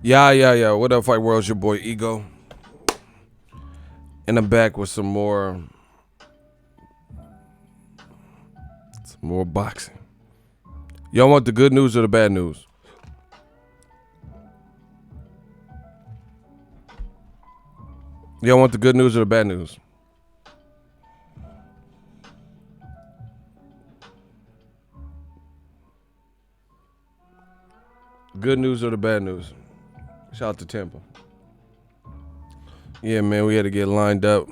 Yeah. What up, Fight World? It's your boy Ego. And I'm back with some more boxing. Y'all want the good news or the bad news? Y'all want the good news or the bad news? Good news or the bad news? Shout out to Tampa. Yeah, man, we had to get lined up.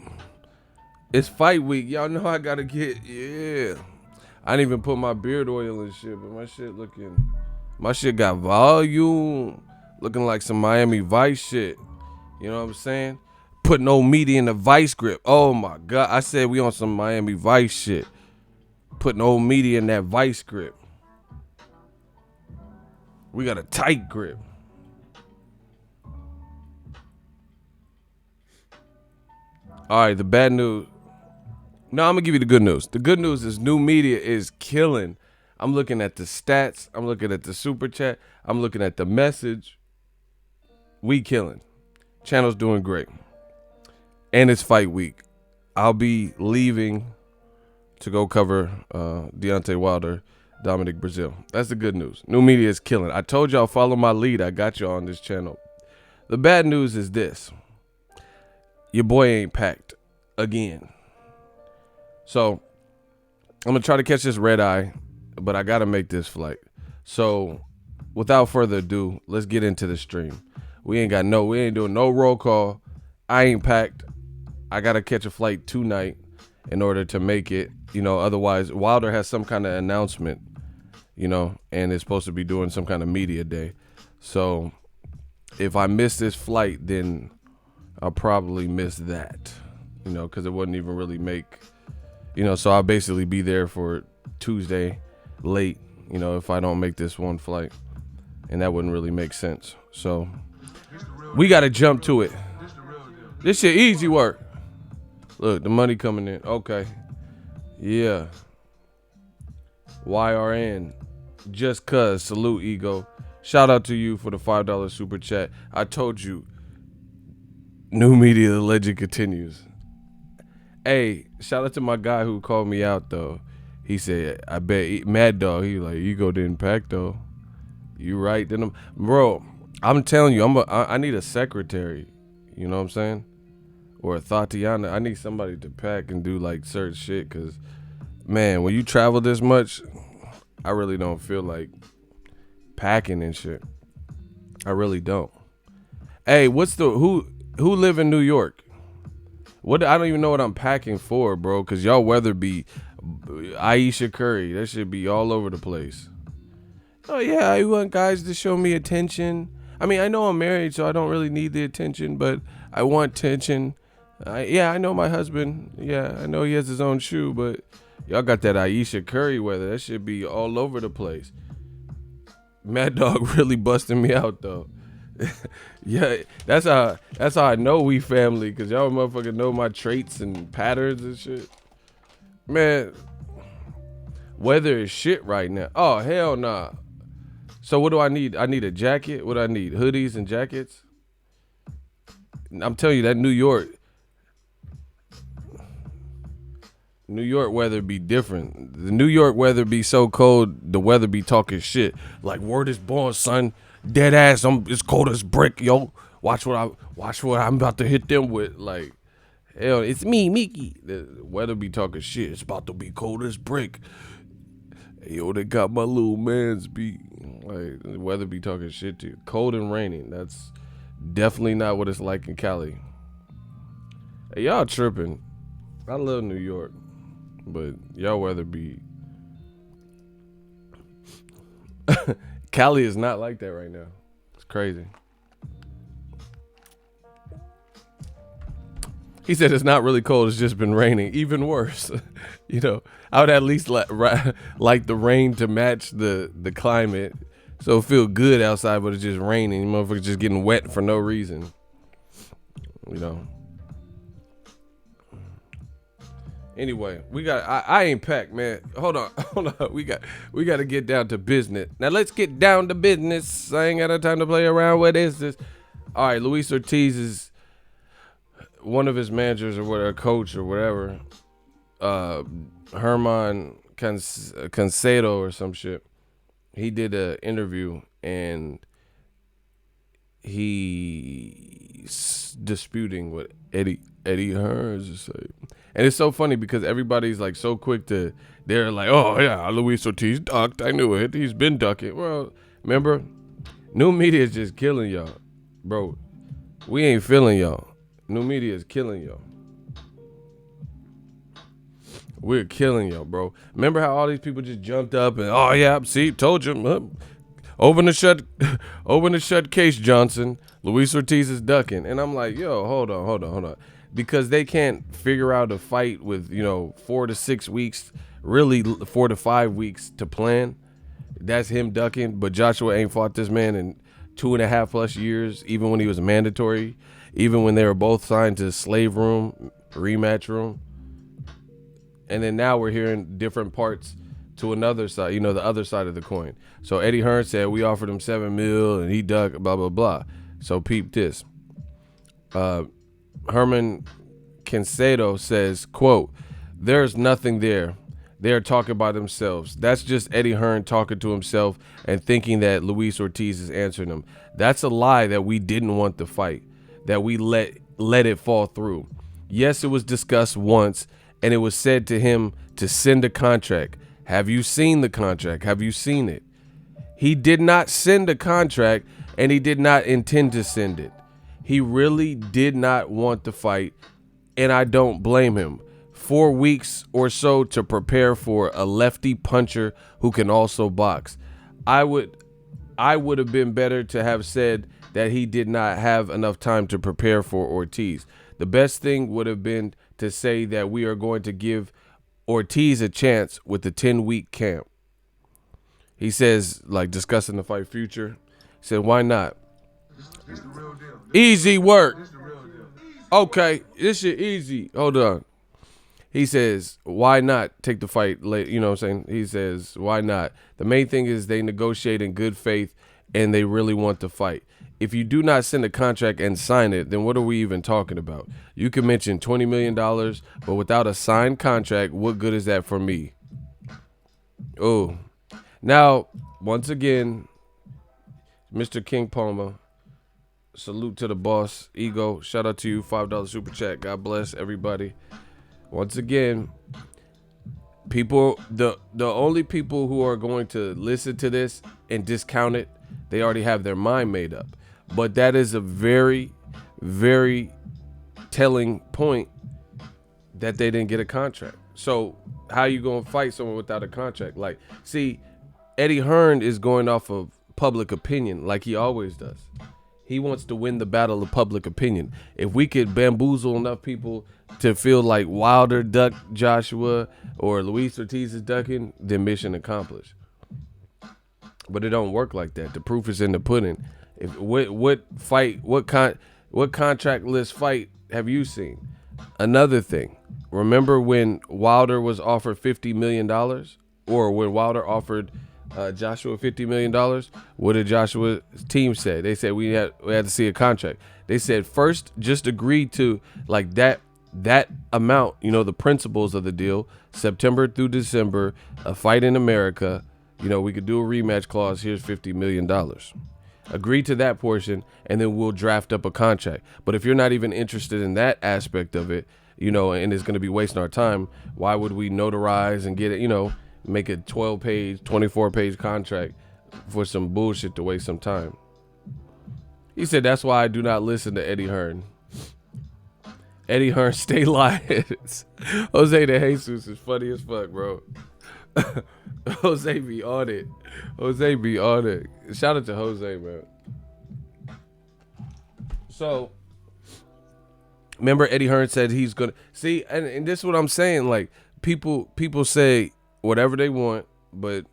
It's fight week. Y'all know I gotta get, yeah. I didn't even put my beard oil and shit, but my shit got volume. Looking like some Miami Vice shit. You know what I'm saying? Putting old media in the vice grip. Oh my God. I said we on some Miami Vice shit. Putting old media in that vice grip. We got a tight grip. All right, the bad news. No, I'm going to give you the good news. The good news is new media is killing. I'm looking at the stats. I'm looking at the super chat. I'm looking at the message. We killing. Channel's doing great. And it's fight week. I'll be leaving to go cover Deontay Wilder, Dominic Brazil. That's the good news. New media is killing. I told y'all follow my lead. I got y'all on this channel. The bad news is this. Your boy ain't packed again. So I'm going to try to catch this red eye, but I got to make this flight. So without further ado, let's get into the stream. We ain't doing no roll call. I ain't packed. I got to catch a flight tonight in order to make it, otherwise Wilder has some kind of announcement, and is supposed to be doing some kind of media day. So if I miss this flight, then I'll probably miss that, because it wouldn't even really make, so I'll basically be there for Tuesday late, if I don't make this one flight, and that wouldn't really make sense. So we got to jump to it. This shit easy work. Look, the money coming in. Okay. Yeah. YRN. Just cuz. Salute, Ego. Shout out to you for the $5 super chat. I told you. New media, the legend continues. Hey, shout out to my guy who called me out, though. He said, I bet, Mad Dog, he like, Ego didn't pack, though. You right? Then bro, I'm telling you, I need a secretary. You know what I'm saying? Or a Tatiana. I need somebody to pack and do, like, certain shit, because, man, when you travel this much, I really don't feel like packing and shit. I really don't. Hey, who live in New York? I don't even know what I'm packing for, bro, because y'all weather be Aisha Curry. That should be all over the place. Oh, yeah, I want guys to show me attention. I mean, I know I'm married, so I don't really need the attention, but I want attention. I know my husband. Yeah, I know he has his own shoe, but y'all got that Aisha Curry weather. That should be all over the place. Mad Dog really busting me out, though. Yeah, that's how I know we family, because y'all motherfuckers know my traits and patterns and shit. Man, weather is shit right now. Oh, hell nah. So what do I need? I need a jacket. What do I need? Hoodies and jackets? I'm telling you, that New York weather be different. The New York weather be so cold, the weather be talking shit. Like, word is born, son. Dead ass, it's cold as brick, yo. Watch what I'm about to hit them with. Like, hell, it's me, Mickey. The weather be talking shit. It's about to be cold as brick. Yo, they got my little man's beat. Like, the weather be talking shit too. Cold and raining. That's definitely not what it's like in Cali. Hey, y'all tripping. I love New York, but y'all weather be. Cali is not like that right now. It's crazy. He said it's not really cold. It's just been raining. Even worse. I would at least like the rain to match the climate. So it feel good outside, but it's just raining. Motherfuckers just getting wet for no reason. Anyway, I ain't packed, man. Hold on. We got to get down to business. Now let's get down to business. I ain't got no time to play around. What is this? All right, Luis Ortiz is one of his managers or whatever, coach or whatever. Herman Cancedo or some shit. He did an interview and he's disputing what Eddie Hearn is saying. And it's so funny because everybody's like so quick to, they're like, oh yeah, Luis Ortiz ducked. I knew it. He's been ducking. Well, remember, new media is just killing y'all. Bro, we ain't feeling y'all. New media is killing y'all. We're killing y'all, bro. Remember how all these people just jumped up and, oh yeah, see, told you. Open the shut case, Johnson. Luis Ortiz is ducking. And I'm like, yo, hold on. Because they can't figure out a fight with, 4 to 6 weeks, really 4 to 5 weeks to plan. That's him ducking. But Joshua ain't fought this man in 2.5 plus years, even when he was mandatory, even when they were both signed to slave room, rematch room. And then now we're hearing different parts to another side, the other side of the coin. So Eddie Hearn said we offered him $7 million and he ducked, blah, blah, blah. So peep this. Herman Cancedo says, quote, there's nothing there. They are talking by themselves. That's just Eddie Hearn talking to himself and thinking that Luis Ortiz is answering him. That's a lie that we didn't want the fight, that we let it fall through. Yes, it was discussed once, and it was said to him to send a contract. Have you seen the contract? Have you seen it? He did not send a contract, and he did not intend to send it. He really did not want the fight, and I don't blame him. 4 weeks or so to prepare for a lefty puncher who can also box. I would have been better to have said that he did not have enough time to prepare for Ortiz. The best thing would have been to say that we are going to give Ortiz a chance with the 10-week camp. He says, like, discussing the fight future, he said, why not? Easy work. Okay, this shit easy. Hold on. He says, why not take the fight late? You know what I'm saying? He says, why not? The main thing is they negotiate in good faith and they really want to fight. If you do not send a contract and sign it, then what are we even talking about? You can mention $20 million, but without a signed contract, what good is that for me? Oh, now, once again, Mr. King Palmer, salute to the boss, Ego. Shout out to you, $5 super chat. God bless everybody. Once again, people, the only people who are going to listen to this and discount it, they already have their mind made up. But that is a very, very telling point that they didn't get a contract. So how you going to fight someone without a contract? Like, see, Eddie Hearn is going off of public opinion like he always does. He wants to win the battle of public opinion. If we could bamboozle enough people to feel like Wilder ducked Joshua or Luis Ortiz is ducking, then mission accomplished. But it don't work like that. The proof is in the pudding. If what contract list fight have you seen? Another thing, remember when Wilder was offered $50 million, or when Wilder offered Joshua $50 million? What did Joshua's team say? They said we had to see a contract. They said first just agree to like that amount, the principles of the deal, September through December, a fight in America, we could do a rematch clause, here's $50 million. Agree to that portion, and then we'll draft up a contract. But if you're not even interested in that aspect of it, and it's going to be wasting our time, why would we notarize and get it, make a 12-page, 24-page contract for some bullshit to waste some time? He said, that's why I do not listen to Eddie Hearn. Eddie Hearn, stay lying. Jose de Jesus is funny as fuck, bro. Jose be on it. Shout out to Jose, man. So, remember Eddie Hearn said he's gonna see, and this is what I'm saying. Like people say whatever they want, but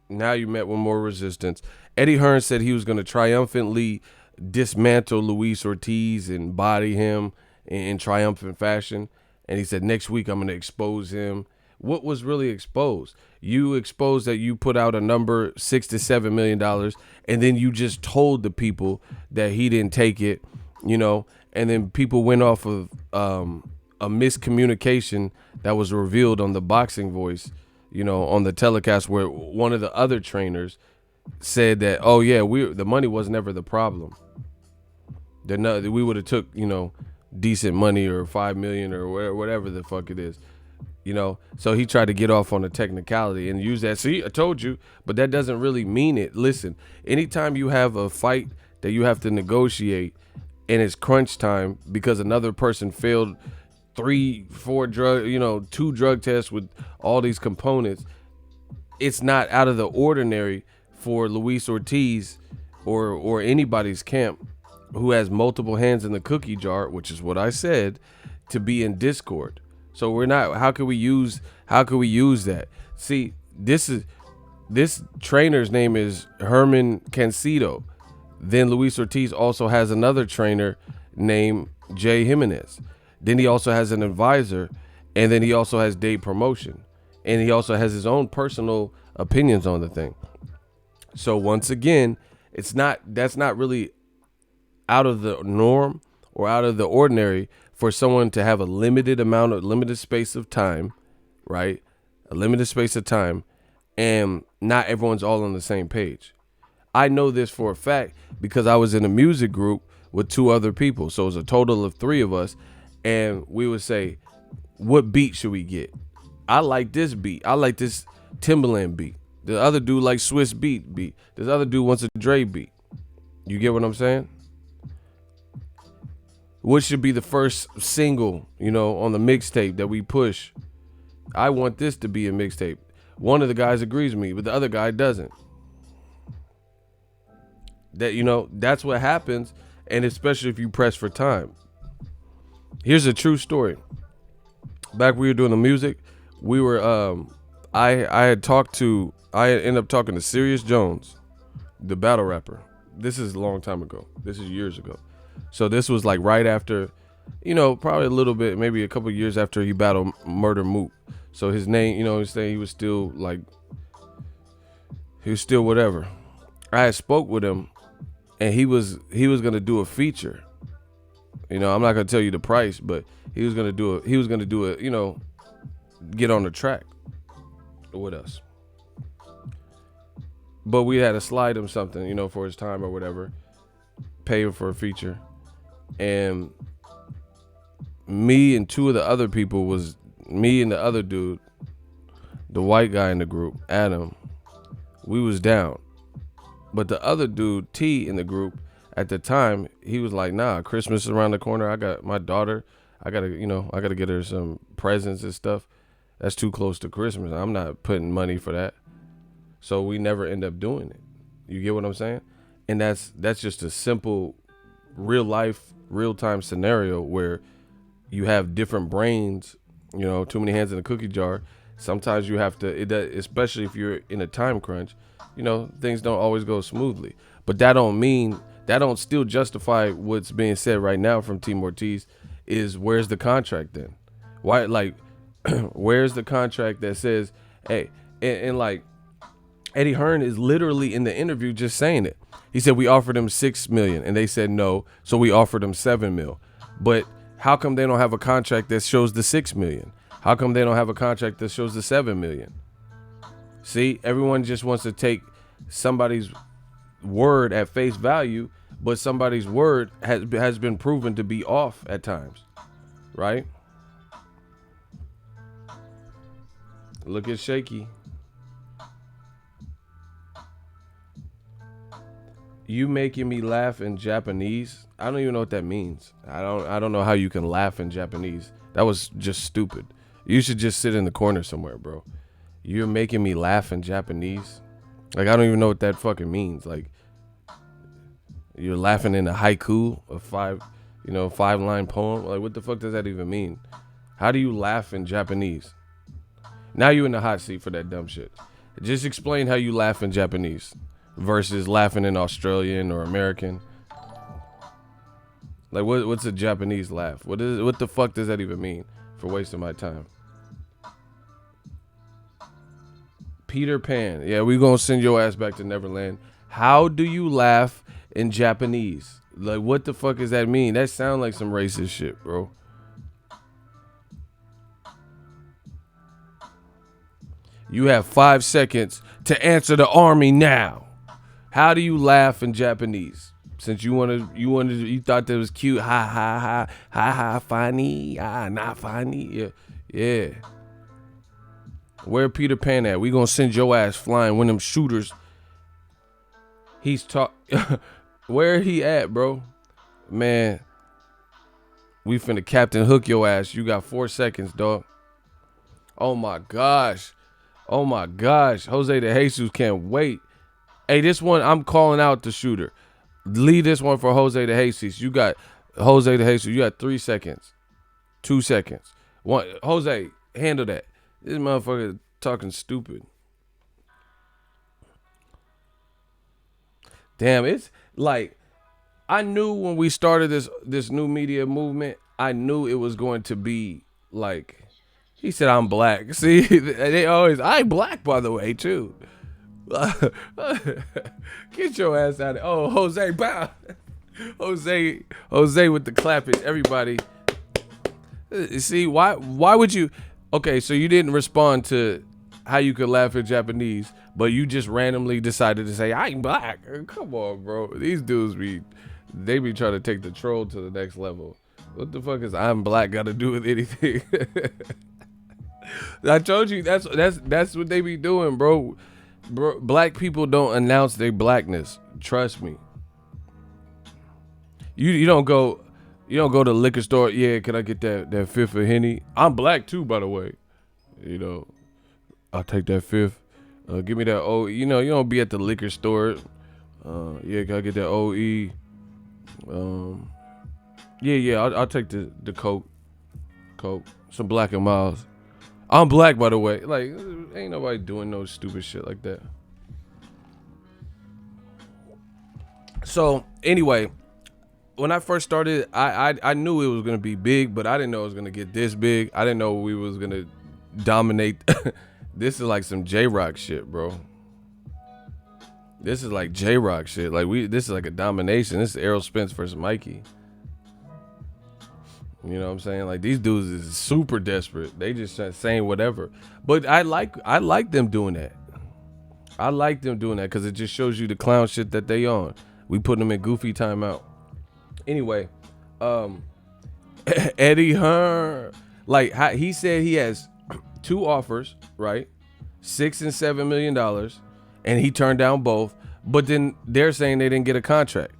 now you met with more resistance. Eddie Hearn said he was gonna triumphantly dismantle Luis Ortiz and body him in triumphant fashion. And he said, next week I'm going to expose him. What was really exposed? You exposed that you put out a number, $6 to $7 million, and then you just told the people that he didn't take it, you know, and then people went off of a miscommunication that was revealed on the Boxing Voice, you know, on the telecast, where one of the other trainers said that, oh yeah, the money was never the problem. We would have took, you know, decent money or $5 million or whatever the fuck it is, you know. So he tried to get off on a technicality and use that. See, I told you, but that doesn't really mean it. Listen, anytime you have a fight that you have to negotiate and it's crunch time because another person failed 3-4 drug, you know, 2 drug tests with all these components, it's not out of the ordinary for Luis Ortiz or anybody's camp who has multiple hands in the cookie jar, which is what I said, to be in discord. So we're not, how can we use that? See, this trainer's name is Herman Cancedo. Then Luis Ortiz also has another trainer named Jay Jimenez. Then he also has an advisor, and then he also has Dave Promotion. And he also has his own personal opinions on the thing. So once again, that's not really out of the norm or out of the ordinary for someone to have a limited space of time, right? A limited space of time, and not everyone's all on the same page. I know this for a fact because I was in a music group with 2 other people. So it was a total of 3 of us. And we would say, what beat should we get? I like this beat. I like this Timbaland beat. The other dude likes Swiss beat. This other dude wants a Dre beat. You get what I'm saying? What should be the first single, you know, on the mixtape that we push? I want this to be a mixtape. One of the guys agrees with me, but the other guy doesn't. That, you know, that's what happens, and especially if you press for time. Here's a true story. Back when we were doing the music, we were I ended up talking to Serious Jones, the battle rapper. This is a long time ago. This is years ago. So this was like right after, you know, probably a little bit, maybe a couple of years after he battled Murder Mook. So his name, you know, he was still whatever. I had spoke with him, and he was gonna do a feature. You know, I'm not gonna tell you the price, but he was gonna do it, you know, get on the track with us. But we had to slide him something, you know, for his time or whatever, pay him for a feature. And me and 2 of the other people was me and the other dude, the white guy in the group, Adam, we was down. But the other dude, T, in the group, at the time, he was like, nah, Christmas is around the corner. I got my daughter. I gotta get her some presents and stuff. That's too close to Christmas. I'm not putting money for that. So we never end up doing it. You get what I'm saying? And that's just a simple real life, real time scenario where you have different brains, you know, too many hands in a cookie jar. Sometimes you have to, especially if you're in a time crunch, you know, things don't always go smoothly. But that don't still justify what's being said right now from Team Ortiz is, where's the contract then? Why, like, where's the contract that says, hey, and like, Eddie Hearn is literally in the interview just saying it. He said, we offered him $6 million and they said no, so we offered him $7 million. But how come they don't have a contract that shows the $6 million? How come they don't have a contract that shows the $7 million? See, everyone just wants to take somebody's word at face value, but somebody's word has been proven to be off at times, right? Look at Shaky. You making me laugh in Japanese? I don't even know what that means. I don't know how you can laugh in Japanese. That was just stupid. You should just sit in the corner somewhere, bro. You're making me laugh in Japanese? Like, I don't even know what that fucking means. Like, you're laughing in a haiku, a 5-line poem. Like, what the fuck does that even mean? How do you laugh in Japanese? Now you in the hot seat for that dumb shit. Just explain how you laugh in Japanese versus laughing in Australian or American. Like, what's a Japanese laugh? What the fuck does that even mean? for wasting my time. Peter Pan. Yeah, we gonna send your ass back to Neverland. How do you laugh in Japanese? Like, what the fuck does that mean? That sounds like some racist shit, bro. You have 5 seconds to answer the army now. How do you laugh in Japanese? Since you thought that was cute. Ha ha ha ha ha, funny. Ah, not funny. Yeah. Where Peter Pan at? We gonna send your ass flying when them shooters. He's Where he at, bro? Man, we finna Captain Hook your ass. You got 4 seconds, dog. Oh my gosh. Jose de Jesus can't wait. Hey, this one, I'm calling out the shooter. Leave this one for Jose de Jesus. You got Jose de Jesus. You got 3 seconds. 2 seconds. One, Jose, handle that. This motherfucker talking stupid. Damn, it's like, I knew when we started this new media movement, I knew it was going to be like, he said, I'm black. See, they always, I'm black, by the way, too. Get your ass out of there. Oh, Jose, bow. Jose with the clapping. Everybody. See, why would you? Okay, so you didn't respond to how you could laugh in Japanese, but you just randomly decided to say, I'm black. Come on, bro. These dudes be trying to take the troll to the next level. What the fuck is I'm black got to do with anything? I told you that's what they be doing, bro. Black people don't announce their blackness. Trust me. You don't go to the liquor store. Yeah, can I get that fifth of Henny? I'm black too, by the way. You know, I'll take that fifth. Give me that O. You know, you don't be at the liquor store. Yeah, can I get that OE? Yeah. I'll take the Coke. Some Black and Miles. I'm black, by the way. Like, ain't nobody doing no stupid shit like that. So, anyway, when I first started, I knew it was going to be big, but I didn't know it was going to get this big. I didn't know we was going to dominate. This is like some J-Rock shit, bro. This is like J-Rock shit. Like, this is like a domination. This is Errol Spence versus Mikey. You know what I'm saying? Like, these dudes is super desperate. They just saying whatever. But I like them doing that. I like them doing that because it just shows you the clown shit that they on. We put them in goofy timeout. Anyway, Eddie Hearn, like he said he has 2 offers, right? $6 and $7 million, and he turned down both. But then they're saying they didn't get a contract.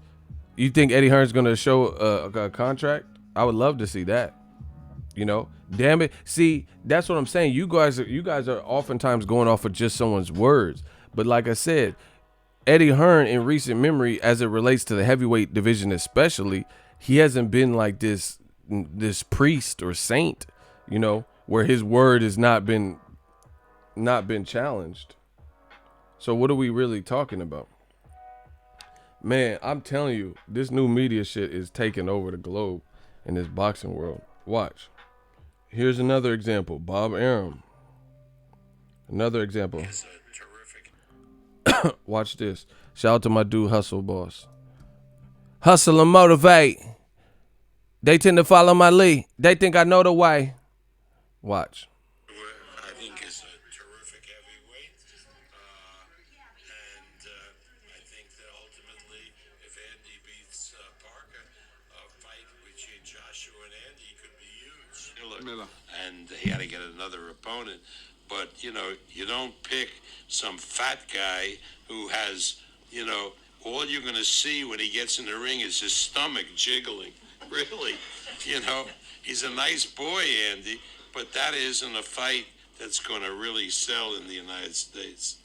You think Eddie Hearn's gonna show a contract? I would love to see that. You know, damn it. See, that's what I'm saying. You guys are oftentimes going off of just someone's words. But like I said, Eddie Hearn, in recent memory, as it relates to the heavyweight division especially, he hasn't been like this priest or saint, you know, where his word has not been challenged. So what are we really talking about? Man, I'm telling you, this new media shit is taking over the globe in this boxing world. Watch. Here's another example. Bob Arum. Another example. Watch this. Shout out to my dude Hustle Boss. Hustle and motivate. They tend to follow my lead. They think I know the way. Watch. I think is a terrific heavyweight. And I think that ultimately, if Andy beats Parker, a fight between Joshua and Andy could be huge. And he had to get another opponent. But, you know, you don't pick some fat guy who has, you know, all you're going to see when he gets in the ring is his stomach jiggling. Really. You know, he's a nice boy, Andy, but that isn't a fight that's going to really sell in the United States.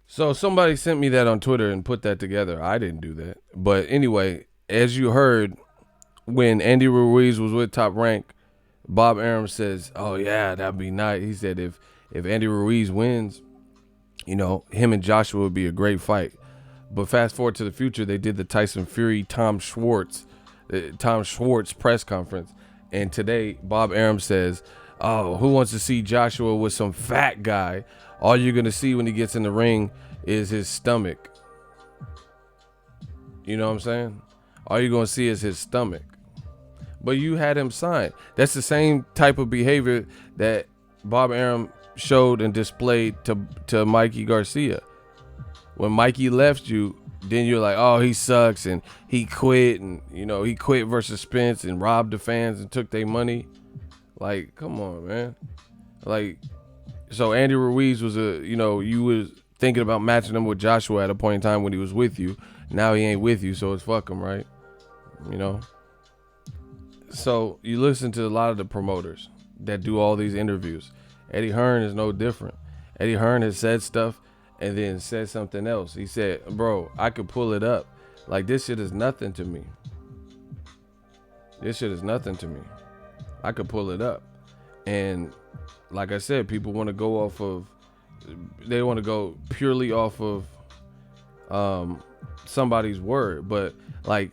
So somebody sent me that on Twitter and put that together. I didn't do that. But anyway, as you heard, when Andy Ruiz was with Top Rank, Bob Arum says, oh, yeah, that'd be nice. He said if Andy Ruiz wins, you know, him and Joshua would be a great fight. But fast forward to the future, they did the Tyson Fury Tom Schwartz press conference. And today, Bob Arum says, oh, who wants to see Joshua with some fat guy? All you're going to see when he gets in the ring is his stomach. You know what I'm saying? All you're going to see is his stomach. But you had him signed. That's the same type of behavior that Bob Arum showed and displayed to Mikey Garcia. When Mikey left you, then you're like, oh, he sucks and he quit, and he quit versus Spence and robbed the fans and took their money. Like, come on, man. Like, so Andy Ruiz was you was thinking about matching him with Joshua at a point in time when he was with you. Now he ain't with you, so it's fuck him, right? So you listen to a lot of the promoters that do all these interviews. Eddie Hearn is no different. Eddie Hearn has said stuff and then said something else. He said, bro, I could pull it up. Like, this shit is nothing to me. This shit is nothing to me. I could pull it up. And like I said, people want to go they want to go purely off of somebody's word. But like,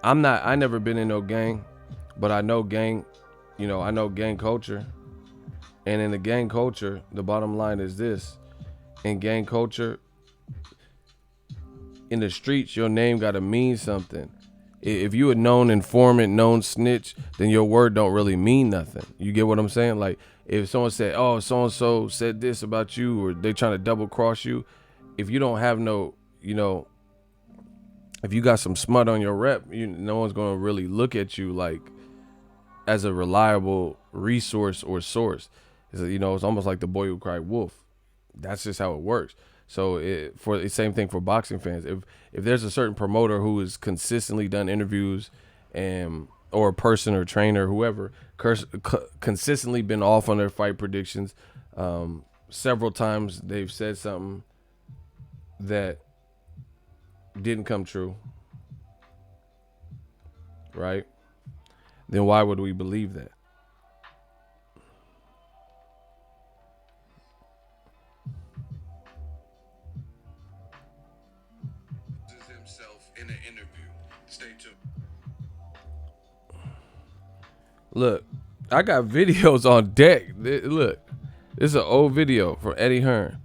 I never been in no gang, but I know gang culture. And in the gang culture, the bottom line is this. In gang culture, in the streets, your name got to mean something. If you a known informant, known snitch, then your word don't really mean nothing. You get what I'm saying? Like, if someone said, oh, so-and-so said this about you, or they trying to double cross you, if you don't have no, if you got some smut on your rep, no one's going to really look at you like as a reliable resource or source. It's almost like the boy who cried wolf. That's just how it works. So for the same thing for boxing fans, if there's a certain promoter who has consistently done interviews or a person or trainer, whoever, consistently been off on their fight predictions, several times they've said something that didn't come true, right? Then why would we believe that? Himself in an interview. Stay tuned. Look, I got videos on deck. Look, this is an old video from Eddie Hearn.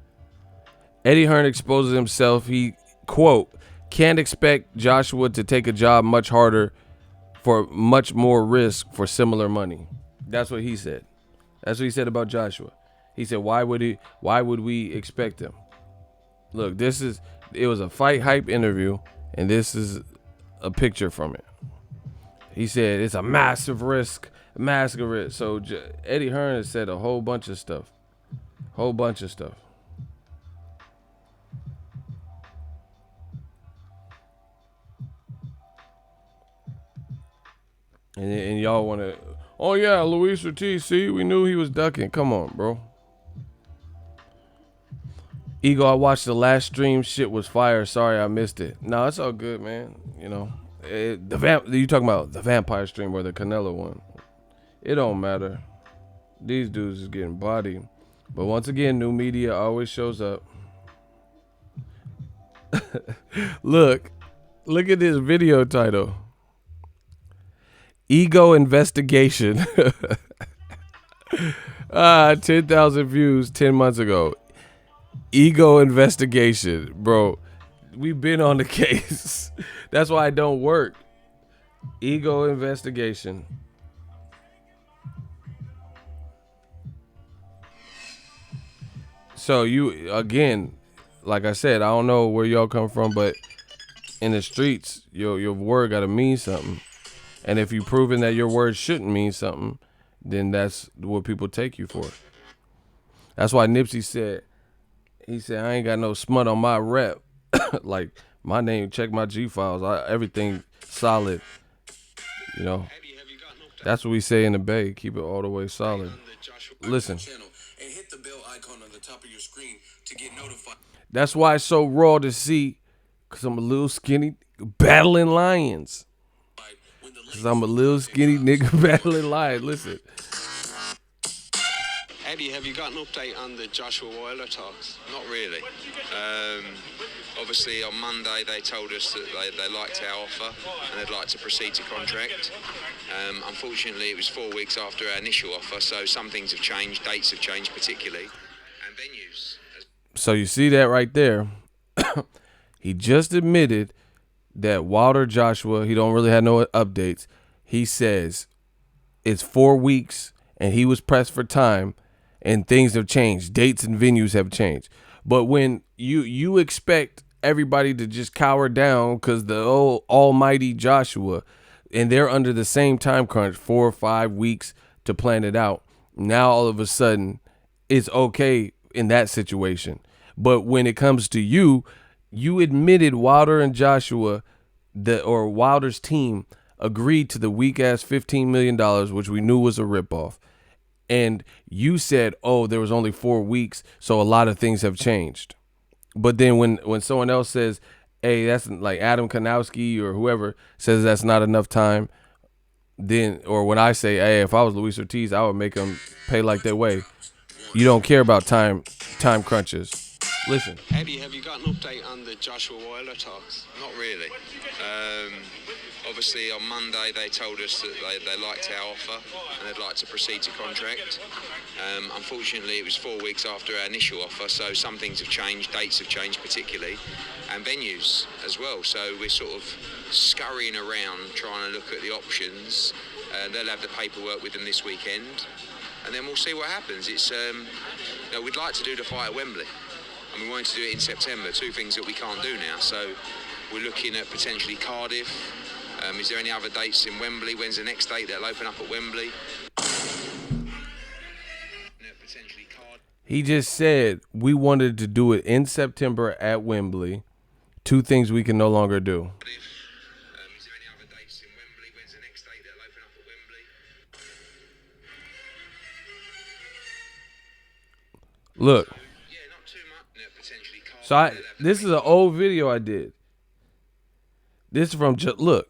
Eddie Hearn exposes himself. He, quote, can't expect Joshua to take a job much harder for much more risk for similar money. That's what he said. That's what he said about Joshua. He said, why would we expect him? Look, it was a fight hype interview, and this is a picture from it. He said it's a massive risk. So Eddie Hearn has said a whole bunch of stuff. And y'all want to, oh yeah, Luis Ortiz, see, we knew he was ducking. Come on, bro. Ego, I watched the last stream. Shit was fire. Sorry I missed it. No, it's all good, man. You talking about the vampire stream or the Canelo one? It don't matter. These dudes is getting bodied. But once again, new media always shows up. Look at this video title. Ego investigation. 10,000 views 10 months ago. Ego investigation, bro. We've been on the case. That's why it don't work. Ego investigation. So you, again, like I said, I don't know where y'all come from, but in the streets, your word gotta mean something. And if you've proven that your word shouldn't mean something, then that's what people take you for. That's why Nipsey said, he said, I ain't got no smut on my rep. Like, my name, check my G-files. Everything solid. That's what we say in the Bay. Keep it all the way solid. Listen. And hit the bell icon on the top of your screen to get notified. That's why it's so raw to see, because I'm a little skinny battling lions. Because I'm a little skinny nigga battling lions. Listen. Eddie, have you got an update on the Joshua Wilder talks? Not really. Obviously, on Monday they told us that they liked our offer and they'd like to proceed to contract. Unfortunately, it was 4 weeks after our initial offer, so some things have changed, dates have changed particularly, and venues. So you see that right there. He just admitted that Wilder Joshua, he don't really have no updates. He says it's 4 weeks and he was pressed for time and things have changed. Dates and venues have changed. But when you expect everybody to just cower down because the old almighty Joshua, and they're under the same time crunch, 4 or 5 weeks to plan it out. Now all of a sudden it's okay in that situation. But when it comes to you admitted Wilder and Joshua, or Wilder's team, agreed to the weak ass $15 million, which we knew was a ripoff. And you said, oh, there was only 4 weeks, so a lot of things have changed. But then when someone else says, hey, that's like Adam Kanowski or whoever says that's not enough time, then, or when I say, hey, if I was Luis Ortiz, I would make him pay like that way. You don't care about time crunches. Listen. Eddie, have you got an update on the Joshua Wilder talks? Not really. Obviously, on Monday they told us that they liked our offer and they'd like to proceed to contract. Unfortunately, it was 4 weeks after our initial offer, so some things have changed, dates have changed particularly, and venues as well. So we're sort of scurrying around trying to look at the options. They'll have the paperwork with them this weekend, and then we'll see what happens. It's we'd like to do the fight at Wembley, and we wanted to do it in September. 2 things that we can't do now. So we're looking at potentially Cardiff. Is there any other dates in Wembley? When's the next date that'll open up at Wembley? He just said we wanted to do it in September at Wembley. 2 things we can no longer do. Is there any other dates in Wembley? When's the next date that'll open up at Wembley? Look. Yeah, not too much. Potentially Cardiff. So this is an old video I did. This is from look.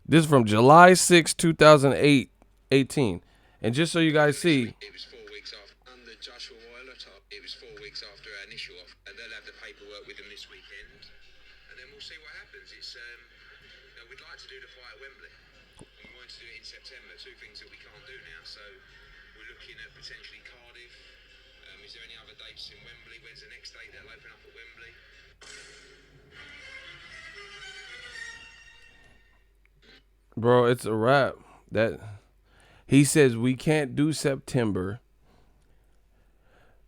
This is from July 6, 2018. And just so you guys see. It was 4 weeks after. And the Joshua Wilder talk. It was 4 weeks after our initial offer. And they'll have the paperwork with them this weekend. And then we'll see what happens. It's we'd like to do the fight at Wembley. And we wanted to do it in September. 2 things that we can't do now. So we're looking at potentially Cardiff. Is there any other dates in Wembley? When's the next date that'll open up at Wembley? Bro, it's a wrap. That he says we can't do September.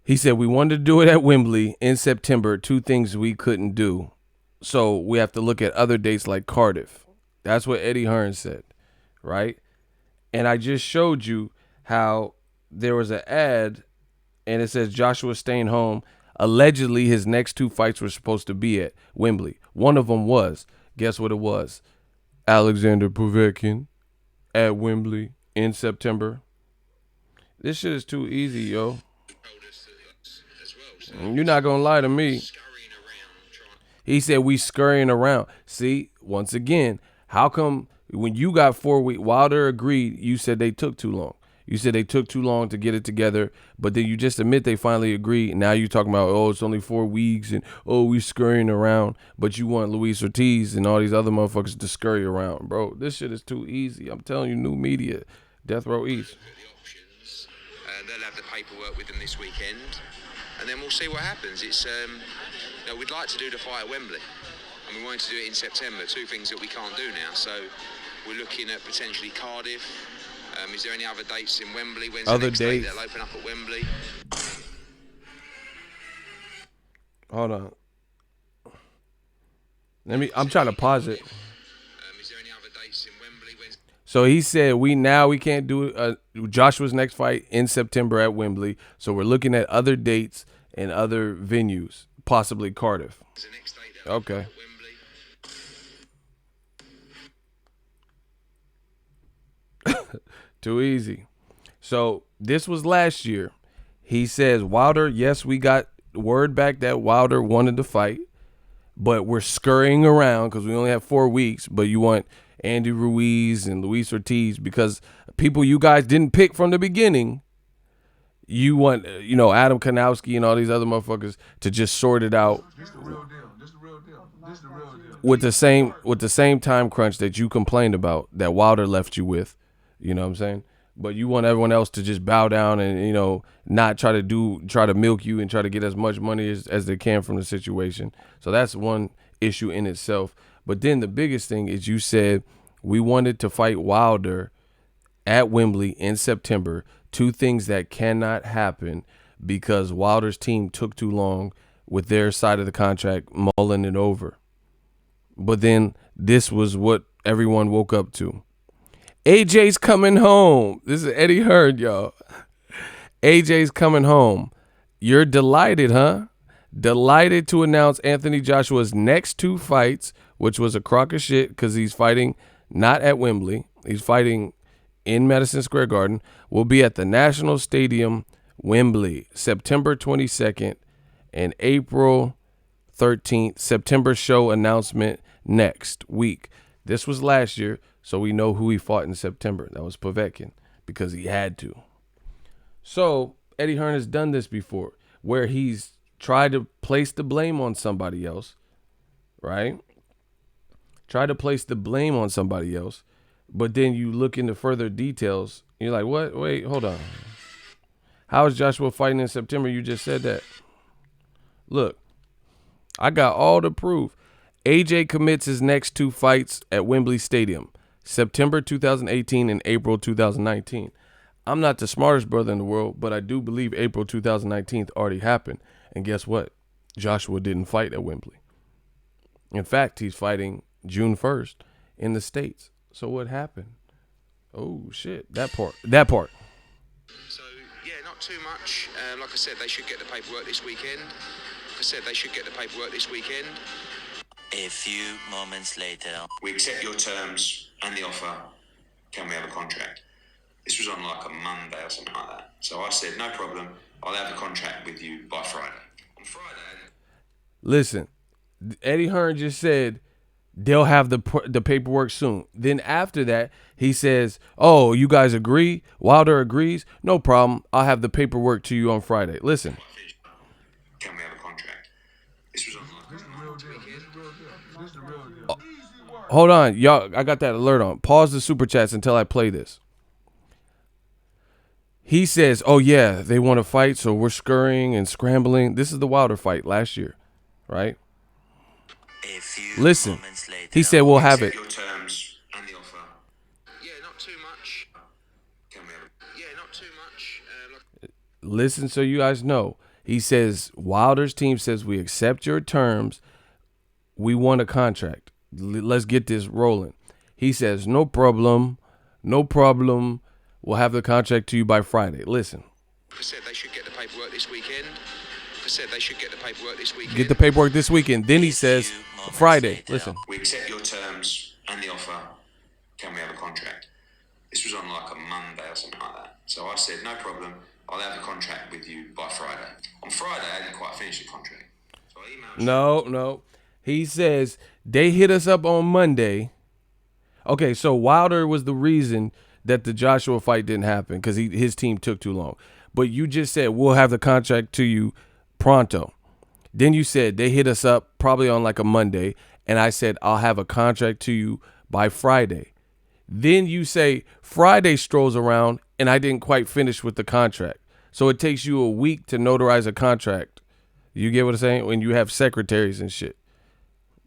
He said we wanted to do it at Wembley in September. 2 things we couldn't do. So we have to look at other dates like Cardiff. That's what Eddie Hearn said, right? And I just showed you how there was an ad and it says Joshua staying home. Allegedly, his next 2 fights were supposed to be at Wembley. One of them was. Guess what it was? Alexander Povetkin at Wembley in September. This shit is too easy, yo. You're not going to lie to me. He said we scurrying around. See, once again, how come when you got 4 weeks, Wilder agreed, you said they took too long. You said they took too long to get it together, but then you just admit they finally agreed. Now you're talking about, oh, it's only 4 weeks and, oh, we scurrying around. But you want Luis Ortiz and all these other motherfuckers to scurry around. Bro, this shit is too easy. I'm telling you, new media, Death Row East. They'll have the paperwork with them this weekend, and then we'll see what happens. It's we'd like to do the fight at Wembley, and we wanted to do it in September. 2 things that we can't do now. So we're looking at potentially Cardiff. Is there any other dates in Wembley? When's the next date that'll open up at Wembley? Hold on. I'm trying to pause it. Is there any other dates in Wembley? So he said we can't do Joshua's next fight in September at Wembley. So we're looking at other dates and other venues, possibly Cardiff. Okay. Too easy. So this was last year. He says Wilder, yes, we got word back that Wilder wanted to fight, but we're scurrying around because we only have 4 weeks, but you want Andy Ruiz and Luis Ortiz because people you guys didn't pick from the beginning. You want, Adam Kanowski and all these other motherfuckers to just sort it out. This the real deal. This the real deal. This the real deal. With the same time crunch that you complained about, that Wilder left you with. You know what I'm saying? But you want everyone else to just bow down and, not try to milk you and try to get as much money as they can from the situation. So that's one issue in itself. But then the biggest thing is you said we wanted to fight Wilder at Wembley in September. 2 things that cannot happen because Wilder's team took too long with their side of the contract mulling it over. But then this was what everyone woke up to. AJ's coming home. This is Eddie Hearn, y'all. AJ's coming home. You're delighted, huh? Delighted to announce Anthony Joshua's next 2 fights, which was a crock of shit because he's fighting not at Wembley. He's fighting in Madison Square Garden, will be at the National Stadium, Wembley, September 22nd and April 13th. September show announcement next week. This was last year, so we know who he fought in September. That was Povetkin because he had to. So Eddie Hearn has done this before where he's tried to place the blame on somebody else, right? Try to place the blame on somebody else. But then you look into further details. You're like, what? Wait, hold on. How is Joshua fighting in September? You just said that. Look, I got all the proof. AJ commits his next 2 fights at Wembley Stadium, September 2018 and April 2019. I'm not the smartest brother in the world, but I do believe April 2019 already happened. And guess what? Joshua didn't fight at Wembley. In fact, he's fighting June 1st in the States. So what happened? Oh, shit. That part. So, yeah, not too much. Like I said, they should get the paperwork this weekend. A few moments later. We accept your terms and the offer. Can we have a contract? This was on like a Monday or something like that. So I said, no problem. I'll have a contract with you by Friday. On Friday. Listen, Eddie Hearn just said they'll have the paperwork soon. Then after that, he says, oh, you guys agree? Wilder agrees? No problem. I'll have the paperwork to you on Friday. Listen. Can we have a contract? This was on like This the real deal. This the real deal. This the real deal. Easy work. Hold on. Y'all, I got that alert on. Pause the super chats until I play this. He says, oh, yeah, they want to fight, so we're scurrying and scrambling. This is the Wilder fight last year, right? A few Listen, moments later. he said we'll have it. your terms and the offer. Yeah, not too much. Can we have a Yeah, not too much. Listen so you guys know. He says Wilder's team says we accept your terms. We want a contract. Let's get this rolling. He says no problem. We'll have the contract to you by Friday. Listen. Like I said, they should get the paperwork this weekend. Get the paperwork this weekend. Then he says Friday. Listen. We accept your terms and the offer. Can we have a contract? This was on like a Monday or something like that. So I said, no problem. I'll have a contract with you by Friday. On Friday, I didn't quite finish the contract. So I emailed No. He says they hit us up on Monday. Okay, so Wilder was the reason that the Joshua fight didn't happen because his team took too long. But you just said we'll have the contract to you pronto. Then you said they hit us up probably on like a Monday, and I said I'll have a contract to you by Friday. Then you say Friday strolls around, and I didn't quite finish with the contract. So it takes you a week to notarize a contract. You get what I'm saying? When you have secretaries and shit.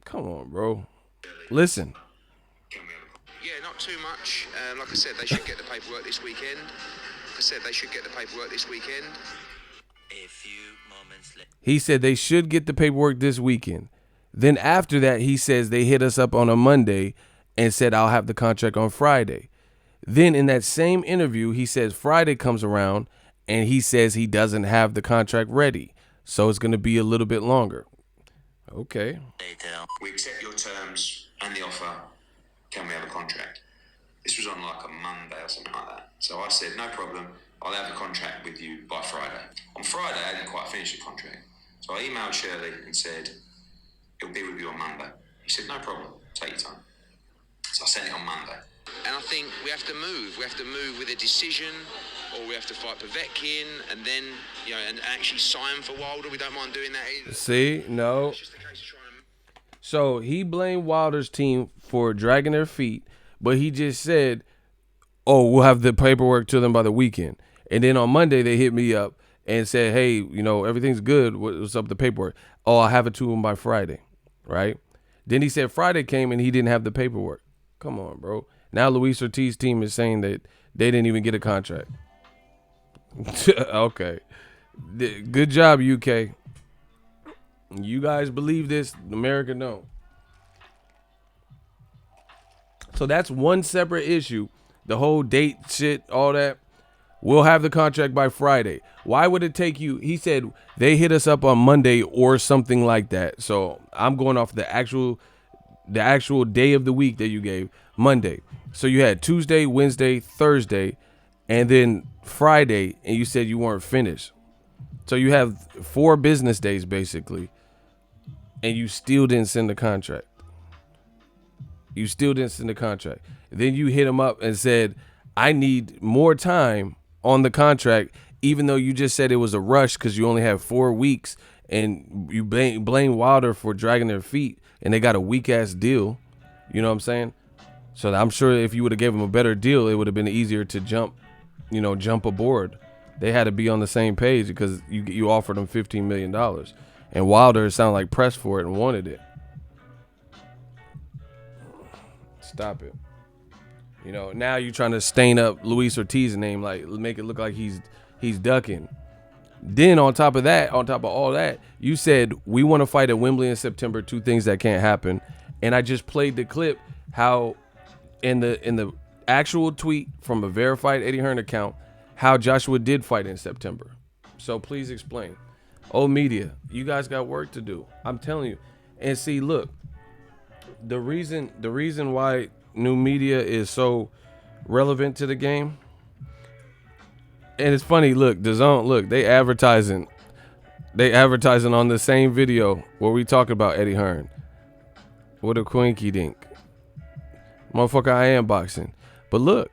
Come on, bro. Listen. Yeah, not too much. Like I said, they should get the paperwork this weekend. A few moments later. He said they should get the paperwork this weekend. Then after that, he says they hit us up on a Monday and said I'll have the contract on Friday. Then in that same interview, he says Friday comes around and he says he doesn't have the contract ready. So it's going to be a little bit longer. Okay. Later. We accept your terms and the offer. Can we have a contract? This was on like a Monday or something like that. So I said, no problem. I'll have a contract with you by Friday. On Friday, I didn't quite finish the contract. So I emailed Shirley and said, It'll be with you on Monday. He said, no problem, take your time. So I sent it on Monday. And I think we have to move. We have to move with a decision, or we have to fight Povetkin, and then, you know, and actually sign for Wilder. We don't mind doing that either. See, no. So he blamed Wilder's team for dragging their feet, but he just said, oh, we'll have the paperwork to them by the weekend. And then on Monday, they hit me up and said, hey, you know, everything's good. What's up with the paperwork? Oh, I'll have it to him by Friday, right? Then he said Friday came and he didn't have the paperwork. Come on, bro. Now Luis Ortiz's team is saying that they didn't even get a contract. Okay. Good job, UK. You guys believe this, America don't. So that's one separate issue. The whole date shit, all that. We'll have the contract by Friday. Why would it take you? He said they hit us up on Monday or something like that. So I'm going off the actual day of the week that you gave, Monday. So you had Tuesday, Wednesday, Thursday, and then Friday, and you said you weren't finished. So you have 4 business days basically, and you still didn't send the contract. You still didn't send the contract. Then you hit him up and said, I need more time on the contract, even though you just said it was a rush because you only have 4 weeks, and you blame Wilder for dragging their feet, and they got a weak-ass deal. You know what I'm saying? So I'm sure if you would have gave them a better deal, it would have been easier to jump aboard. They had to be on the same page because you offered them $15 million. And Wilder sounded like pressed for it and wanted it. Stop it. You know, now you're trying to stain up Luis Ortiz's name, like make it look like he's ducking. Then on top of all that, you said we want to fight at Wembley in September, 2 things that can't happen. And I just played the clip how in the actual tweet from a verified Eddie Hearn account how Joshua did fight in September. So please explain. Old media, you guys got work to do. I'm telling you. And see, look, the reason why new media is so relevant to the game, and it's funny, look, DAZN, look, they advertising on the same video where we talk about Eddie Hearn. What a quinky dink. Motherfucker, I am boxing. But look,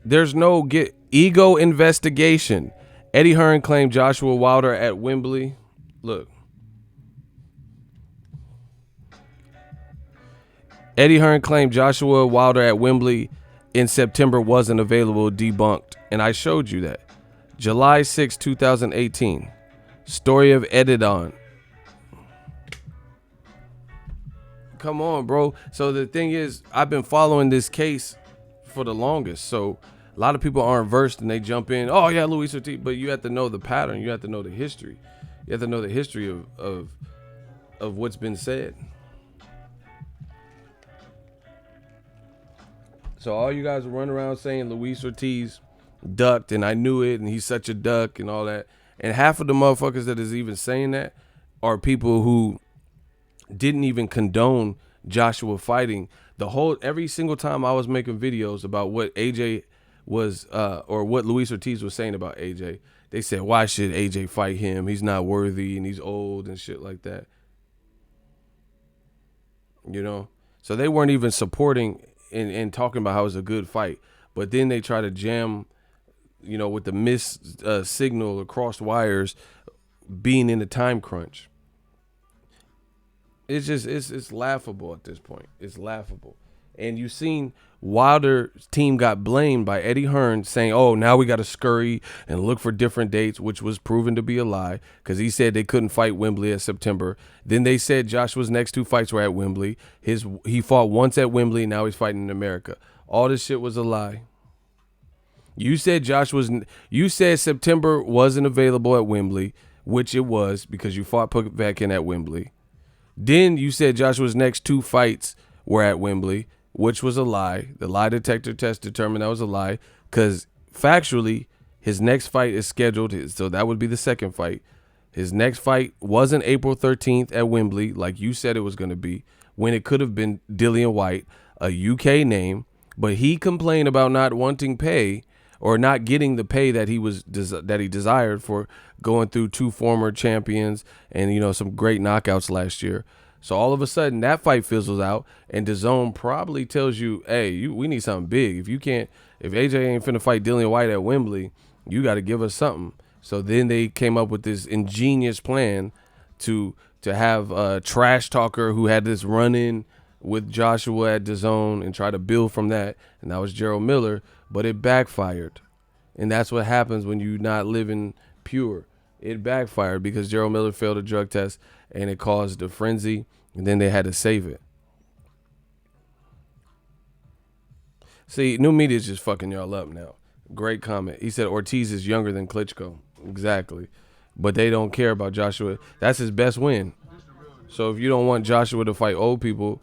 there's no ego investigation. Eddie Hearn claimed Joshua Wilder at Wembley. Look. Eddie Hearn claimed Joshua Wilder at Wembley in September wasn't available, debunked. And I showed you that. July 6, 2018. Story of Edidon. Come on, bro. So the thing is, I've been following this case for the longest. So a lot of people aren't versed and they jump in. Oh, yeah, Luis Ortiz. But you have to know the pattern. You have to know the history. You have to know the history of what's been said. So all you guys run around saying Luis Ortiz ducked and I knew it and he's such a duck and all that. And half of the motherfuckers that is even saying that are people who didn't even condone Joshua fighting. Every single time I was making videos about what AJ was or what Luis Ortiz was saying about AJ, they said, why should AJ fight him? He's not worthy and he's old and shit like that. You know? So they weren't even supporting and talking about how it was a good fight. But then they try to jam, you know, with the missed signal across wires being in the time crunch. It's just, it's laughable at this point. It's laughable. And you've seen Wilder's team got blamed by Eddie Hearn saying, oh, now we got to scurry and look for different dates, which was proven to be a lie because he said they couldn't fight Wembley in September. Then they said Joshua's next 2 fights were at Wembley. He fought once at Wembley. Now he's fighting in America. All this shit was a lie. You said September wasn't available at Wembley, which it was because you fought Povetkin at Wembley. Then you said Joshua's next 2 fights were at Wembley, which was a lie. The lie detector test determined that was a lie because factually his next fight is scheduled. So that would be the second fight. His next fight wasn't April 13th at Wembley like you said it was going to be when it could have been Dillian White, a UK name. But he complained about not wanting pay or not getting the pay that he desired for going through 2 former champions and, you know, some great knockouts last year. So all of a sudden that fight fizzles out, and DAZN probably tells you, hey, we need something big. If AJ ain't finna fight Dillian White at Wembley, you got to give us something. So then they came up with this ingenious plan to have a trash talker who had this run-in with Joshua at DAZN and try to build from that, and that was Gerald Miller, but it backfired. And that's what happens when you're not living pure. It backfired because Gerald Miller failed a drug test, and it caused a frenzy, and then they had to save it. See, new media is just fucking y'all up now. Great comment. He said Ortiz is younger than Klitschko. Exactly. But they don't care about Joshua. That's his best win. So if you don't want Joshua to fight old people,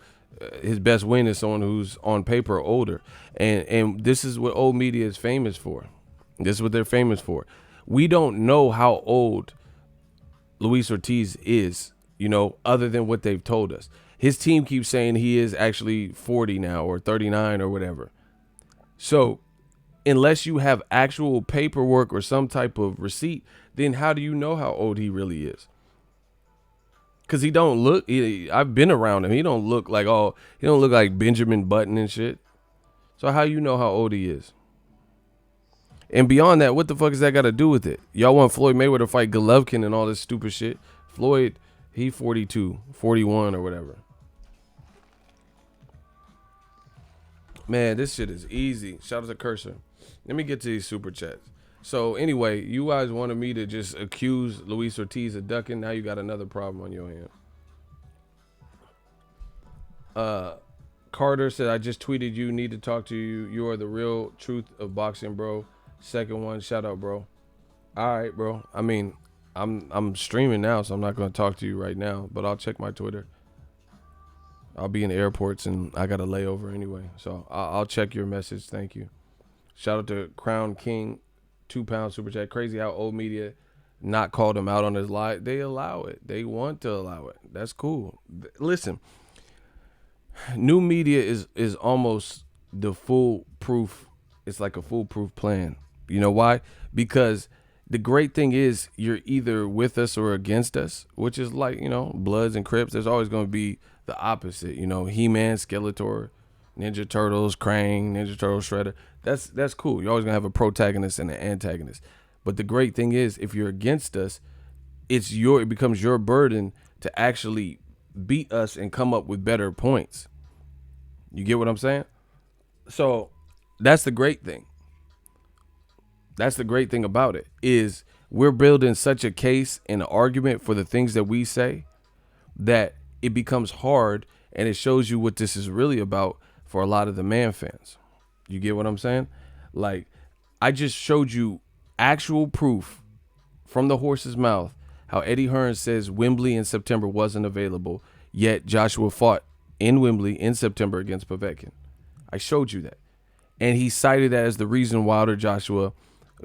his best win is someone who's on paper older. And this is what old media is famous for. This is what they're famous for. We don't know how old Luis Ortiz is, you know, other than what they've told us. His team keeps saying he is actually 40 now or 39 or whatever. So unless you have actual paperwork or some type of receipt, then how do you know how old he really is? Because he don't look, I've been around him. He don't look like Benjamin Button and shit. So how you know how old he is? And beyond that, what the fuck has that got to do with it? Y'all want Floyd Mayweather to fight Golovkin and all this stupid shit. Floyd, he 42, 41 or whatever. Man, this shit is easy. Shout out to Cursor. Let me get to these super chats. So anyway, you guys wanted me to just accuse Luis Ortiz of ducking. Now you got another problem on your hand. Carter said, I just tweeted you, need to talk to you. You are the real truth of boxing, bro. Second one, shout out, bro. All right, bro. I mean, I'm streaming now, so I'm not going to talk to you right now, but I'll check my Twitter. I'll be in the airports, and I got a layover anyway, so I'll check your message. Thank you. Shout out to Crown King, £2 super chat. Crazy how old media not called him out on his lie. They allow it. They want to allow it. That's cool. Listen, new media is almost the foolproof. It's like a foolproof plan. You know why? Because the great thing is you're either with us or against us, which is like, you know, Bloods and Crips. There's always going to be the opposite. You know, He-Man, Skeletor, Ninja Turtles, Krang, Ninja Turtle, Shredder. That's cool. You're always going to have a protagonist and an antagonist. But the great thing is if you're against us, it becomes your burden to actually beat us and come up with better points. You get what I'm saying? So that's the great thing. That's the great thing about it is we're building such a case and an argument for the things that we say that it becomes hard, and it shows you what this is really about for a lot of the man fans. You get what I'm saying? Like, I just showed you actual proof from the horse's mouth how Eddie Hearn says Wembley in September wasn't available, yet Joshua fought in Wembley in September against Povetkin. I showed you that. And he cited that as the reason Wilder Joshua,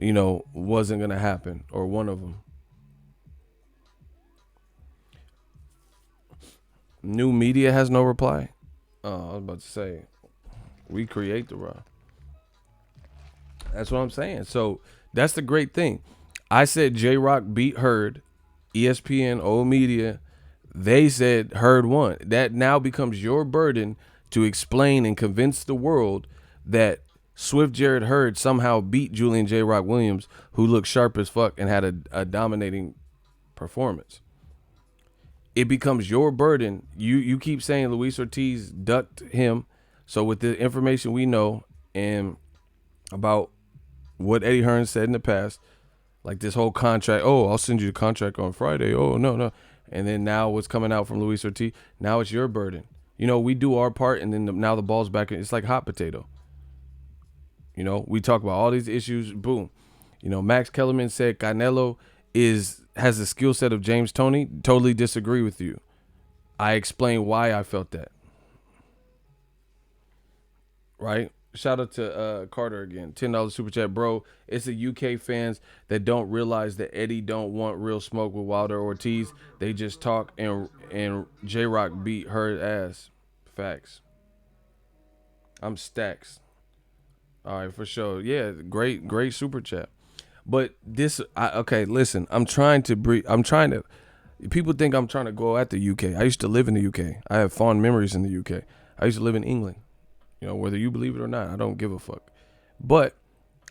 you know, wasn't going to happen, or one of them. New media has no reply. Oh, I was about to say, we create the raw. That's what I'm saying. So that's the great thing. I said J-Rock beat Heard. ESPN, old media, they said Heard won. That now becomes your burden to explain and convince the world that Swift Jared Heard somehow beat Julian J-Rock Williams, who looked sharp as fuck and had a dominating performance. It becomes your burden. You keep saying Luis Ortiz ducked him. So with the information we know and about what Eddie Hearn said in the past, like this whole contract, oh, I'll send you the contract on Friday. Oh, no. And then now what's coming out from Luis Ortiz, now it's your burden. You know, we do our part, and then now the ball's back. It's like hot potato. You know, we talk about all these issues, boom. You know, Max Kellerman said Canelo has the skill set of James Toney. Totally disagree with you. I explain why I felt that. Right? Shout out to Carter again. $10 super chat, bro. It's the UK fans that don't realize that Eddie don't want real smoke with Wilder or Ortiz. They just talk, and J-Rock beat her ass. Facts. I'm stacks. All right, for sure. Yeah, great super chat. But okay, listen, I'm trying to breathe. People think I'm trying to go at the UK. I used to live in the UK. I have fond memories in the UK. I used to live in England. You know, whether you believe it or not, I don't give a fuck. But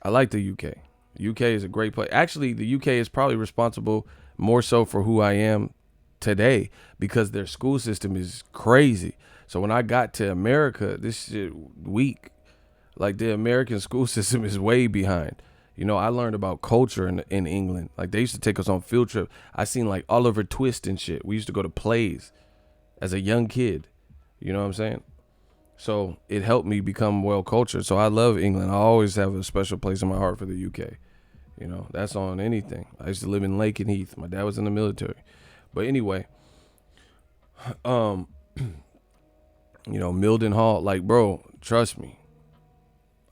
I like the UK. UK is a great place. Actually, the UK is probably responsible more so for who I am today because their school system is crazy. So when I got to America, this shit weak. Like the American school system is way behind. You know, I learned about culture in England. Like they used to take us on field trip. I seen like Oliver Twist and shit. We used to go to plays as a young kid. You know what I'm saying? So it helped me become well cultured. So I love England. I always have a special place in my heart for the UK. You know, that's on anything. I used to live in Lakenheath. My dad was in the military. But anyway, you know, Milden Hall, like, bro, trust me.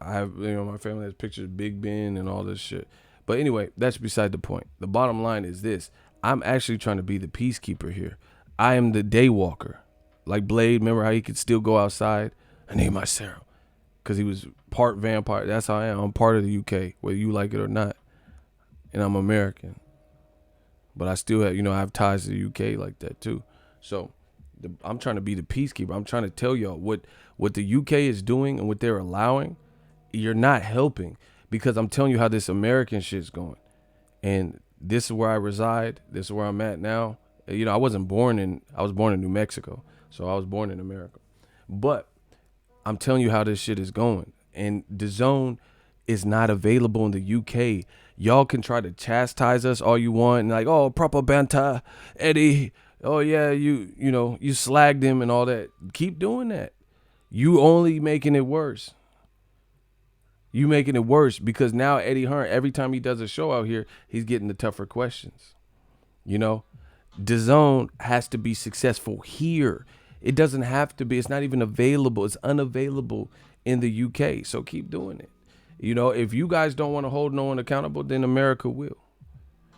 I have, you know, my family has pictures of Big Ben and all this shit. But anyway, that's beside the point. The bottom line is this. I'm actually trying to be the peacekeeper here. I am the day walker. Like Blade, remember how he could still go outside? I need my serum. Because he was part vampire. That's how I am. I'm part of the UK, whether you like it or not. And I'm American. But I still have, you know, I have ties to the UK like that too. So I'm trying to be the peacekeeper. I'm trying to tell y'all what the UK is doing and what they're allowing. You're not helping because I'm telling you how this American shit's going. And this is where I reside. This is where I'm at now. You know, I was born in New Mexico. So I was born in America. But I'm telling you how this shit is going. And the zone is not available in the UK. Y'all can try to chastise us all you want and like, oh, proper banter, Eddie. Oh yeah, you know, you slagged him and all that. Keep doing that. You only making it worse. You making it worse because now Eddie Hearn, every time he does a show out here, he's getting the tougher questions. You know, DAZN has to be successful here. It doesn't have to be. It's not even available. It's unavailable in the UK. So keep doing it. You know, if you guys don't want to hold no one accountable, then America will.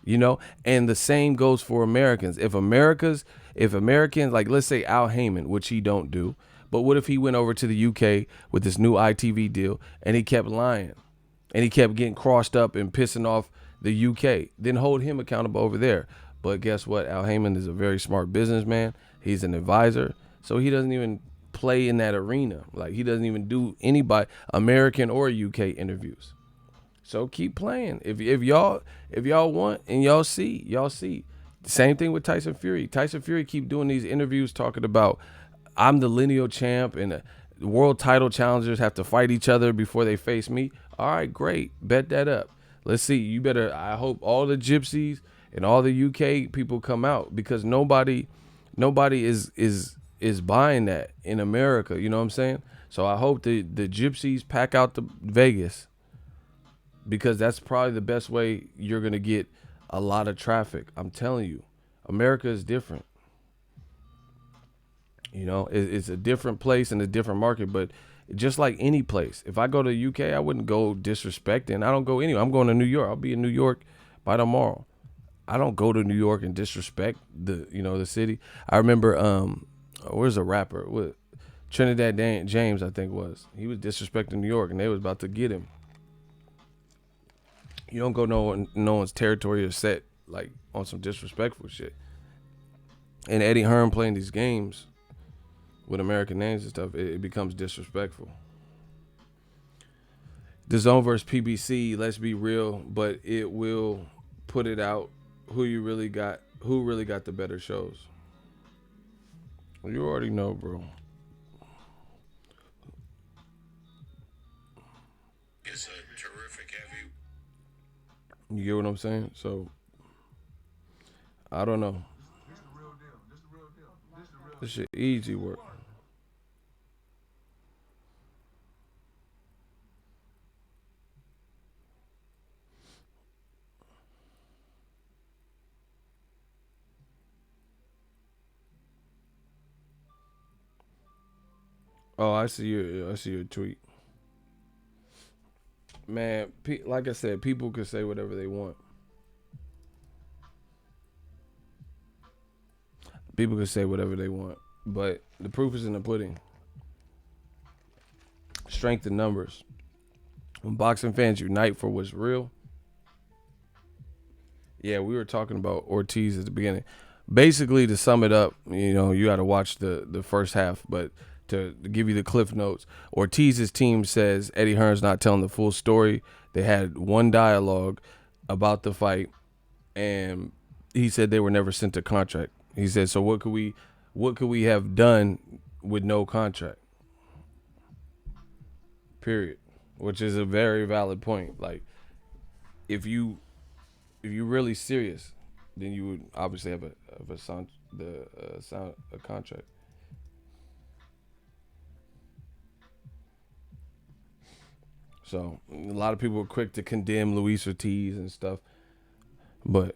You know, and the same goes for Americans. If Americans, like let's say Al Heyman, which he don't do, but what if he went over to the UK with this new ITV deal and he kept lying and he kept getting crossed up and pissing off the UK? Then hold him accountable over there. But guess what? Al Heyman is a very smart businessman. He's an advisor. So he doesn't even play in that arena. Like he doesn't even do anybody, American or UK interviews. So keep playing. If y'all want and y'all see. Same thing with Tyson Fury. Tyson Fury keep doing these interviews talking about I'm the lineal champ and the world title challengers have to fight each other before they face me. All right, great. Bet that up. Let's see. You better, I hope all the gypsies and all the UK people come out because nobody is buying that in America. You know what I'm saying? So I hope the gypsies pack out the Vegas because that's probably the best way you're going to get a lot of traffic. I'm telling you, America is different. You know, it's a different place and a different market, but just like any place, if I go to the UK, I wouldn't go disrespecting. I don't go anywhere. I'm going to New York. I'll be in New York by tomorrow. I don't go to New York and disrespect the city. I remember, where's a rapper? What Trinidad James, I think was. He was disrespecting New York and they was about to get him. You don't go no one's territory or set like on some disrespectful shit. And Eddie Hearn playing these games with American names and stuff, it becomes disrespectful. DAZN versus PBC, let's be real, but it will put it out who really got the better shows. You already know, bro. It's a terrific heavy. You get what I'm saying? So I don't know. This the real deal. This shit easy work. Oh, I see your tweet. Man, like I said, people can say whatever they want. People can say whatever they want, but the proof is in the pudding. Strength in numbers. When boxing fans unite for what's real, Yeah, we were talking about Ortiz at the beginning. Basically, to sum it up, you got to watch the first half, but to give you the cliff notes, Ortiz's team says Eddie Hearn's not telling the full story. They had one dialogue about the fight, and he said they were never sent a contract. He said, so what could we have done with no contract? Period. Which is a very valid point. Like, if you really serious, then you would obviously have a contract. So a lot of people were quick to condemn Luis Ortiz and stuff, but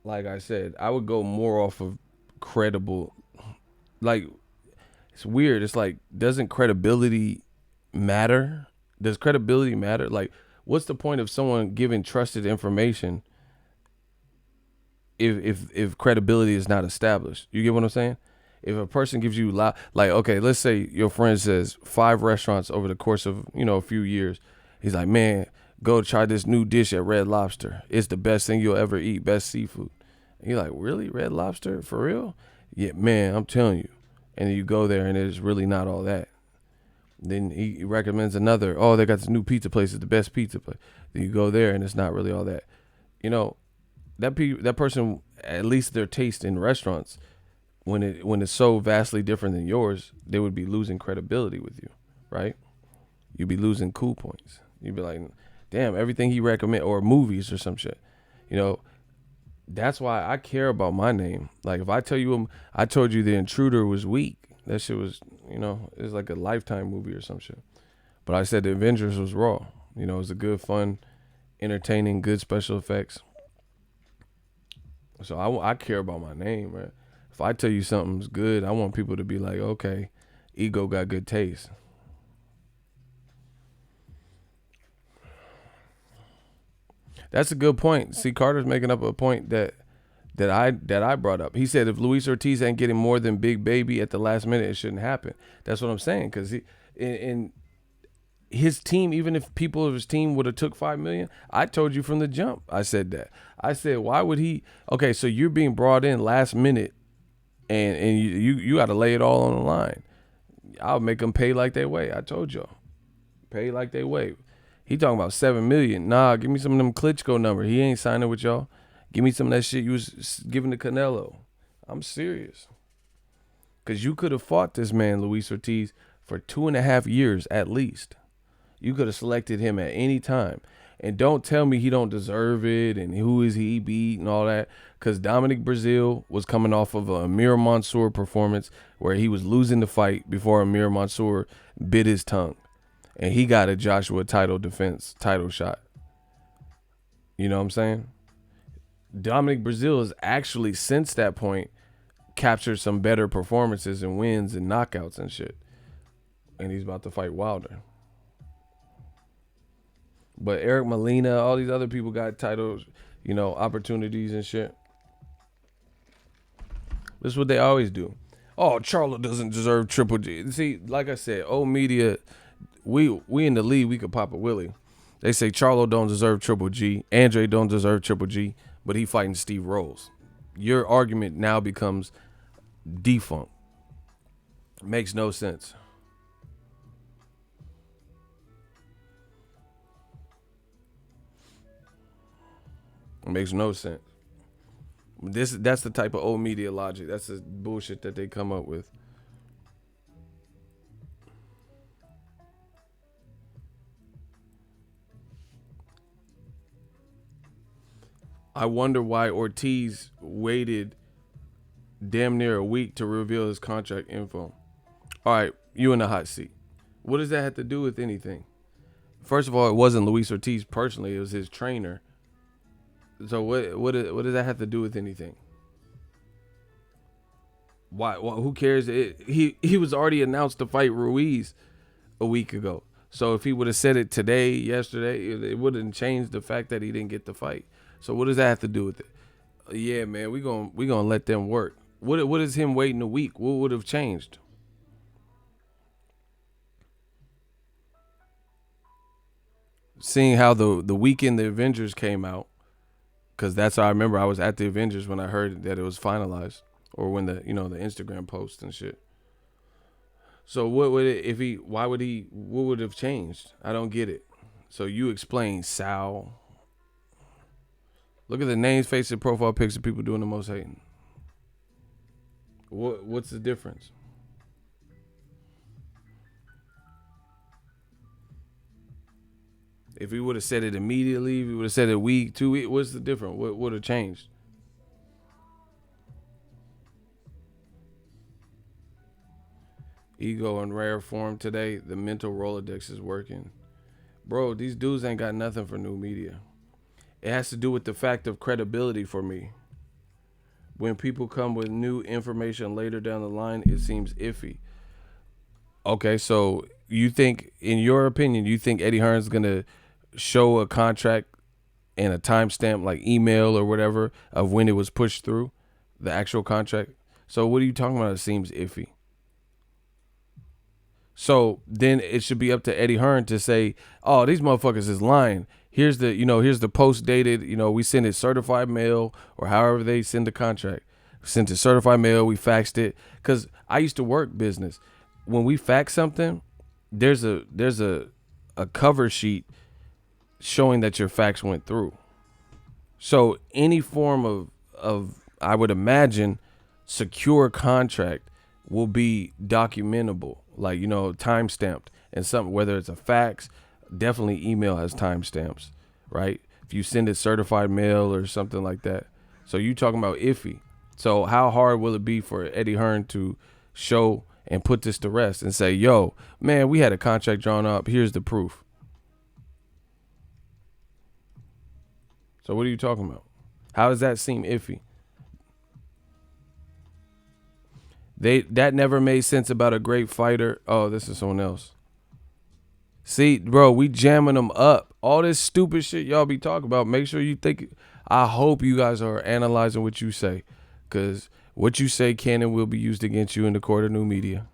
like I said, I would go more off of credible. Like, it's weird. It's like, doesn't credibility matter? Does credibility matter? Like, what's the point of someone giving trusted information if credibility is not established? You get what I'm saying? If a person gives you like, okay, let's say your friend says 5 restaurants over the course of, a few years. He's like, man, go try this new dish at Red Lobster. It's the best thing you'll ever eat, best seafood. And you're like, really? Red Lobster? For real? Yeah, man, I'm telling you. And then you go there and it's really not all that. Then he recommends another. Oh, they got this new pizza place. It's the best pizza place. Then you go there and it's not really all that. That person, at least their taste in restaurants, when it's so vastly different than yours, they would be losing credibility with you, right? You'd be losing cool points. You'd be like, damn, everything he recommend, or movies or some shit. That's why I care about my name. Like, if I told you The Intruder was weak, that shit was, it's like a Lifetime movie or some shit. But I said The Avengers was raw. It was a good, fun, entertaining, good special effects. So I care about my name, man. If I tell you something's good, I want people to be like, okay, Ego got good taste. That's a good point. See, Carter's making up a point that I brought up. He said if Luis Ortiz ain't getting more than Big Baby at the last minute, it shouldn't happen. That's what I'm saying. Because in his team, even if people of his team would have took $5 million, I told you from the jump. I said that. I said, why would he? Okay, so you're being brought in last minute, and you got to lay it all on the line. I'll make them pay like they weigh. I told y'all, pay like they weigh. He talking about $7 million. Nah, give me some of them Klitschko number. He ain't signing with y'all. Give me some of that shit you was giving to Canelo. I'm serious. Because you could have fought this man, Luis Ortiz, for 2.5 years at least. You could have selected him at any time. And don't tell me he don't deserve it and who is he beat and all that. Because Dominic Breazeale was coming off of a Amir Mansour performance where he was losing the fight before Amir Mansour bit his tongue. And he got a Joshua title shot. You know what I'm saying? Dominic Breazeale has actually, since that point, captured some better performances and wins and knockouts and shit. And he's about to fight Wilder. But Eric Molina, all these other people got titles, opportunities and shit. This is what they always do. Oh, Charlo doesn't deserve Triple G. See, like I said, old media, we in the league, we could pop a willie. They say Charlo don't deserve Triple G. Andre don't deserve Triple G, but he fighting Steve Rolls. Your argument now becomes defunct. Makes no sense. It makes no sense. That's the type of old media logic. That's the bullshit that they come up with. I wonder why Ortiz waited damn near a week to reveal his contract info. All right, you in the hot seat. What does that have to do with anything? First of all, it wasn't Luis Ortiz personally. It was his trainer. So what does that have to do with anything? Why? Well, who cares? He was already announced to fight Ruiz a week ago. So if he would have said it today, yesterday, it wouldn't change the fact that he didn't get the fight. So what does that have to do with it? Yeah, man, we gonna let them work. What is him waiting a week? What would have changed? Seeing how the weekend the Avengers came out, Because that's how I remember I was at the Avengers when I heard that it was finalized, or when the the Instagram post and shit. So what would it if he? Why would he? What would have changed? I don't get it. So you explain Sal. Look at the names, faces, and profile pics of people doing the most hating. What's the difference? If we would have said it immediately, if we would have said it week, 2 weeks, what's the difference? What would have changed? Ego in rare form today. The mental Rolodex is working. Bro, these dudes ain't got nothing for new media. It has to do with the fact of credibility for me. When people come with new information later down the line, it seems iffy. Okay, so you think, in your opinion, you think Eddie Hearn's going to show a contract and a timestamp, like email or whatever, of when it was pushed through, the actual contract? So what are you talking about? It seems iffy. So then it should be up to Eddie Hearn to say, oh, these motherfuckers is lying. Here's the post dated, we send it certified mail or however they send the contract. We sent it certified mail, we faxed it. Cause I used to work business. When we fax something, there's a cover sheet showing that your fax went through. So any form of I would imagine secure contract will be documentable, like, time stamped and something, whether it's a fax, definitely email has timestamps, right? If you send it certified mail or something like that. So you talking about iffy. So how hard will it be for Eddie Hearn to show and put this to rest and say, yo, man, we had a contract drawn up. Here's the proof. So what are you talking about? How does that seem iffy? That never made sense about a great fighter. Oh, this is someone else. See, bro, we jamming them up. All this stupid shit y'all be talking about. Make sure you think. I hope you guys are analyzing what you say, because what you say can and will be used against you in the court of new media.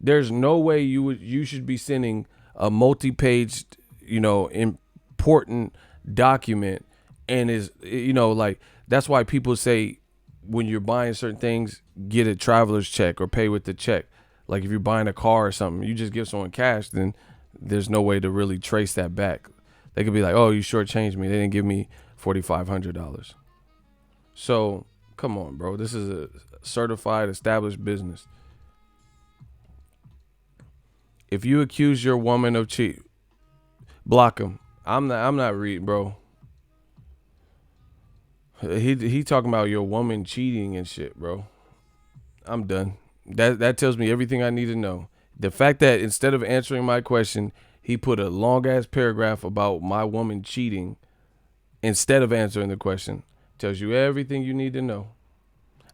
There's no way you should be sending a multi-page, important document, and is like, that's why people say when you're buying certain things, get a traveler's check or pay with the check. Like if you're buying a car or something, you just give someone cash, then there's no way to really trace that back. They could be like, oh, you shortchanged me. They didn't give me $4,500. So come on, bro. This is a certified, established business. If you accuse your woman of cheat, block him. I'm not reading, bro. He talking about your woman cheating and shit, bro. I'm done. That tells me everything I need to know. The fact that instead of answering my question, he put a long ass paragraph about my woman cheating instead of answering the question tells you everything you need to know.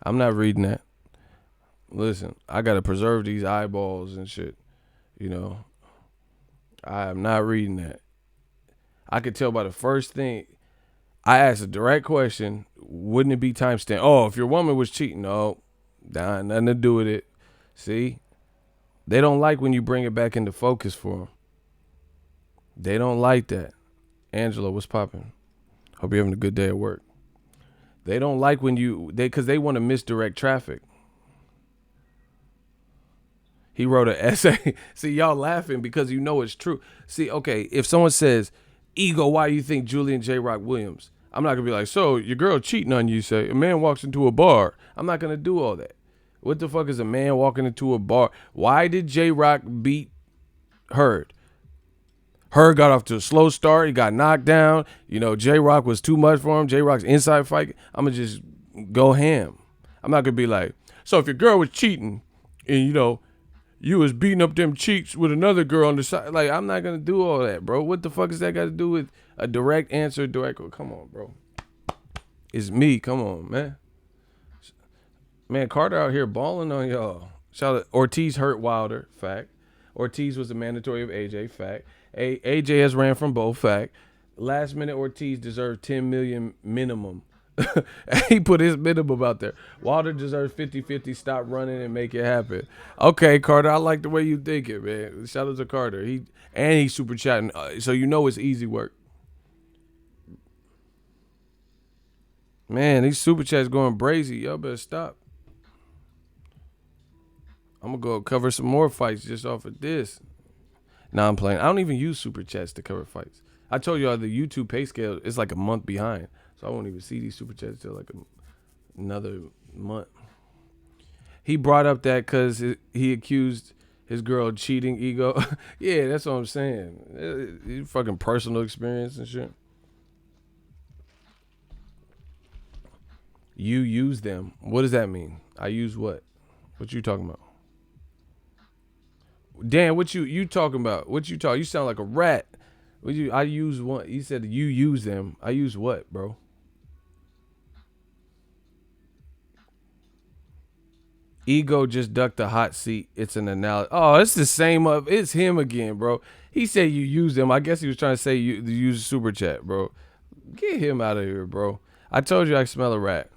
I'm not reading that. Listen, I gotta preserve these eyeballs and shit. I am not reading that. I could tell by the first thing. I asked a direct question. Wouldn't it be timestamp? Oh, if your woman was cheating, no, that nothing to do with it. See, they don't like when you bring it back into focus for them. They don't like that. Angela, what's popping? Hope you're having a good day at work. They don't like when because they want to misdirect traffic. He wrote an essay. See, y'all laughing because it's true. See, okay, if someone says, Ego, why do you think Julian J. Rock Williams? I'm not going to be like, so your girl cheating on you, say. A man walks into a bar. I'm not going to do all that. What the fuck is a man walking into a bar? Why did J. Rock beat Hearn? Hearn got off to a slow start. He got knocked down. J. Rock was too much for him. J. Rock's inside fight. I'm going to just go ham. I'm not going to be like, so if your girl was cheating and, you was beating up them cheeks with another girl on the side. Like, I'm not going to do all that, bro. What the fuck is that got to do with a direct answer? Come on, bro. It's me. Come on, man. Man, Carter out here balling on y'all. Shout out. Ortiz hurt Wilder. Fact. Ortiz was the mandatory of AJ. Fact. AJ has ran from both. Fact. Last minute Ortiz deserved $10 million minimum. He put his minimum out there. Wilder deserves 50-50. Stop running and make it happen. Okay, Carter, I like the way you think it, man. Shout out to Carter. He's super chatting, so it's easy work. Man, these super chats going brazy. Y'all better stop. I'm gonna go cover some more fights just off of this. Nah, I'm playing. I don't even use super chats to cover fights. I told y'all the YouTube pay scale is like a month behind, so I won't even see these super chats till like another month. He brought up that because he accused his girl of cheating. Ego. Yeah, that's what I'm saying. Fucking personal experience and shit. You use them. What does that mean? I use what? What you talking about? Dan, what you talking about? What you talk? You sound like a rat. I use one. You said you use them. I use what, bro? Ego just ducked the hot seat. It's an analogy. Oh, it's the same up. It's him again, bro. He said you use them. I guess he was trying to say you use super chat, bro. Get him out of here, bro. I told you I smell a rat.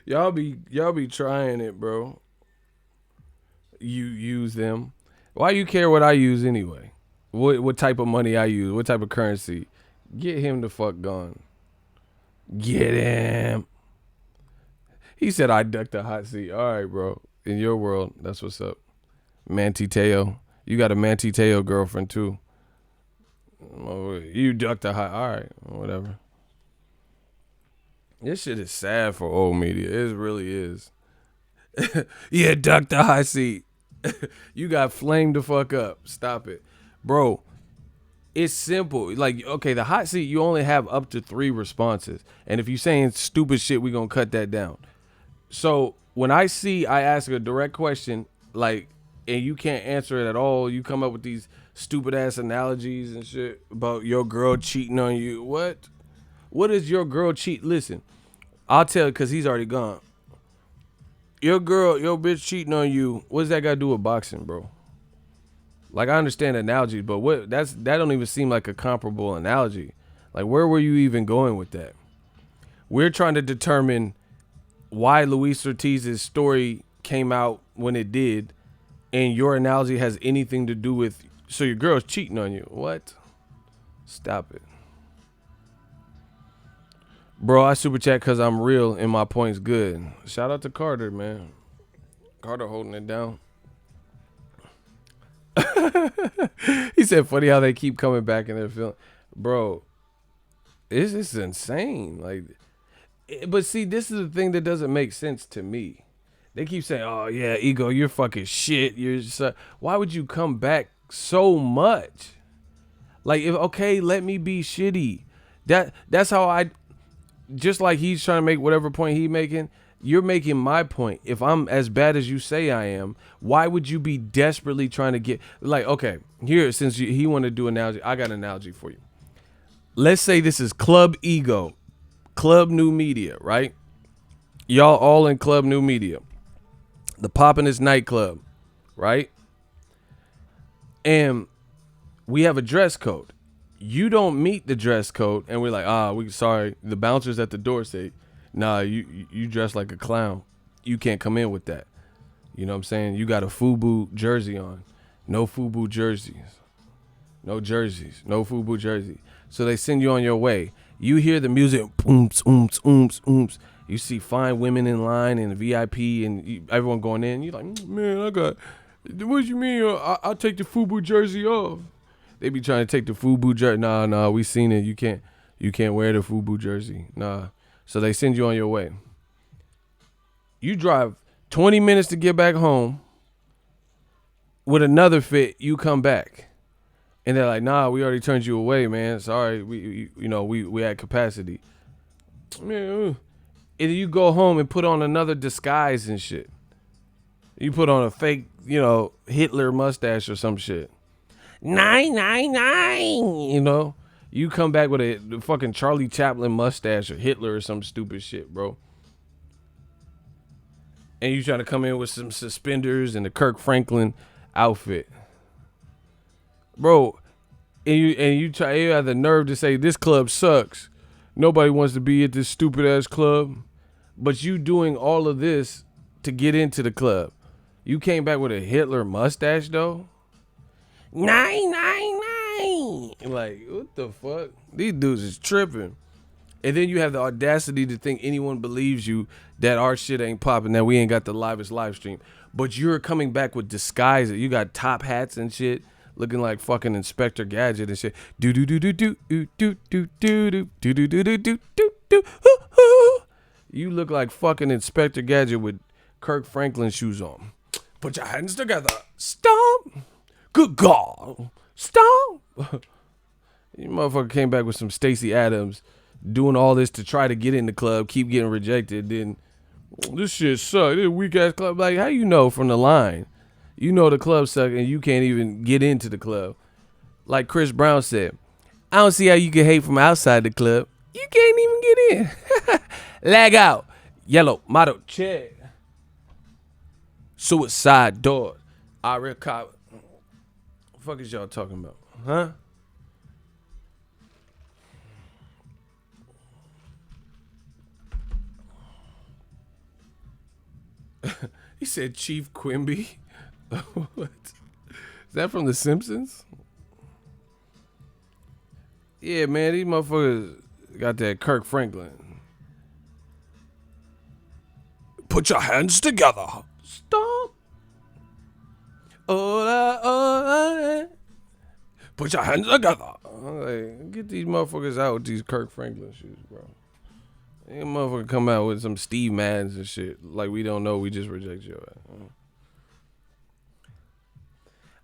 y'all be trying it, bro. You use them. Why you care what I use anyway? What type of money I use? What type of currency? Get him the fuck gone. Get him. He said I ducked the hot seat. All right, bro. In your world, that's what's up. Mantiteo. You got a Mantiteo girlfriend too. You ducked the hot. All right, whatever. This shit is sad for old media. It really is. Yeah, duck the hot seat. You got flamed the fuck up. Stop it. Bro, it's simple. Like, okay, the hot seat, you only have up to 3 responses. And if you're saying stupid shit, we gonna cut that down. So when I ask a direct question, like, and you can't answer it at all, you come up with these stupid ass analogies and shit about your girl cheating on you. What? What is your girl cheat? Listen, I'll tell you because he's already gone. Your bitch cheating on you. What does that got to do with boxing, bro? Like, I understand analogies, but that don't even seem like a comparable analogy. Like, where were you even going with that? We're trying to determine why Luis Ortiz's story came out when it did, and your analogy has anything to do with, so your girl's cheating on you. What? Stop it. Bro, I super chat because I'm real and my point's good. Shout out to Carter, man. Carter holding it down. He said, funny how they keep coming back in their film. Bro, this is insane. Like, but see, this is the thing that doesn't make sense to me. They keep saying, oh, yeah, Ego, you're fucking shit. Why would you come back so much? Like, okay, let me be shitty. That's how just like he's trying to make whatever point he's making, you're making my point. If I'm as bad as you say I am, why would you be desperately trying to get, like, okay, here, since he wanted to do analogy, I got an analogy for you. Let's say this is Club Ego, Club New Media, right? Y'all all in Club New Media. The Poppin'est nightclub, right? And we have a dress code. You don't meet the dress code, and we're like, we sorry. The bouncers at the door say, nah, you dress like a clown. You can't come in with that. You know what I'm saying? You got a FUBU jersey on. No FUBU jerseys. No jerseys. No FUBU jersey. So they send you on your way. You hear the music, ooms, ooms, ooms, ooms. You see fine women in line and VIP and everyone going in. You're like, man, what you mean? I'll take the FUBU jersey off. They be trying to take the FUBU jersey. Nah, we seen it. You can't wear the FUBU jersey. Nah. So they send you on your way. You drive 20 minutes to get back home. With another fit, you come back. And they're like, nah, we already turned you away, man. Sorry, we had capacity. Man, and you go home and put on another disguise and shit. You put on a fake, Hitler mustache or some shit. 999, You come back with a fucking Charlie Chaplin mustache or Hitler or some stupid shit, bro. And you try to come in with some suspenders and a Kirk Franklin outfit. Bro, and you have the nerve to say this club sucks. Nobody wants to be at this stupid ass club. But you doing all of this to get into the club. You came back with a Hitler mustache though? 999. Like, what the fuck? These dudes is tripping. And then you have the audacity to think anyone believes you that our shit ain't popping, that we ain't got the livest live stream. But you're coming back with disguises. You got top hats and shit, looking like fucking Inspector Gadget and shit. Do do do do do do do do do do do do do do do do. You look like fucking Inspector Gadget with Kirk Franklin shoes on. Put your hands together. Stomp. Good God. Stomp. You motherfucker came back with some Stacey Adams, doing all this to try to get in the club, keep getting rejected. Then this shit suck. This weak ass club. Like, how you know from the line? You know the club suck and you can't even get into the club. Like Chris Brown said, I don't see how you can hate from outside the club. You can't even get in. Lag out. Yellow model check. Suicide door. I real cop. What the fuck is y'all talking about? Huh? He said Chief Quimby. What? Is that from The Simpsons? Yeah, man, these motherfuckers got that Kirk Franklin. Put your hands together. Stop. Put your hands together. Like, get these motherfuckers out with these Kirk Franklin shoes, bro. Ain't motherfucker come out with some Steve Maddens and shit. Like we don't know, we just reject your ass.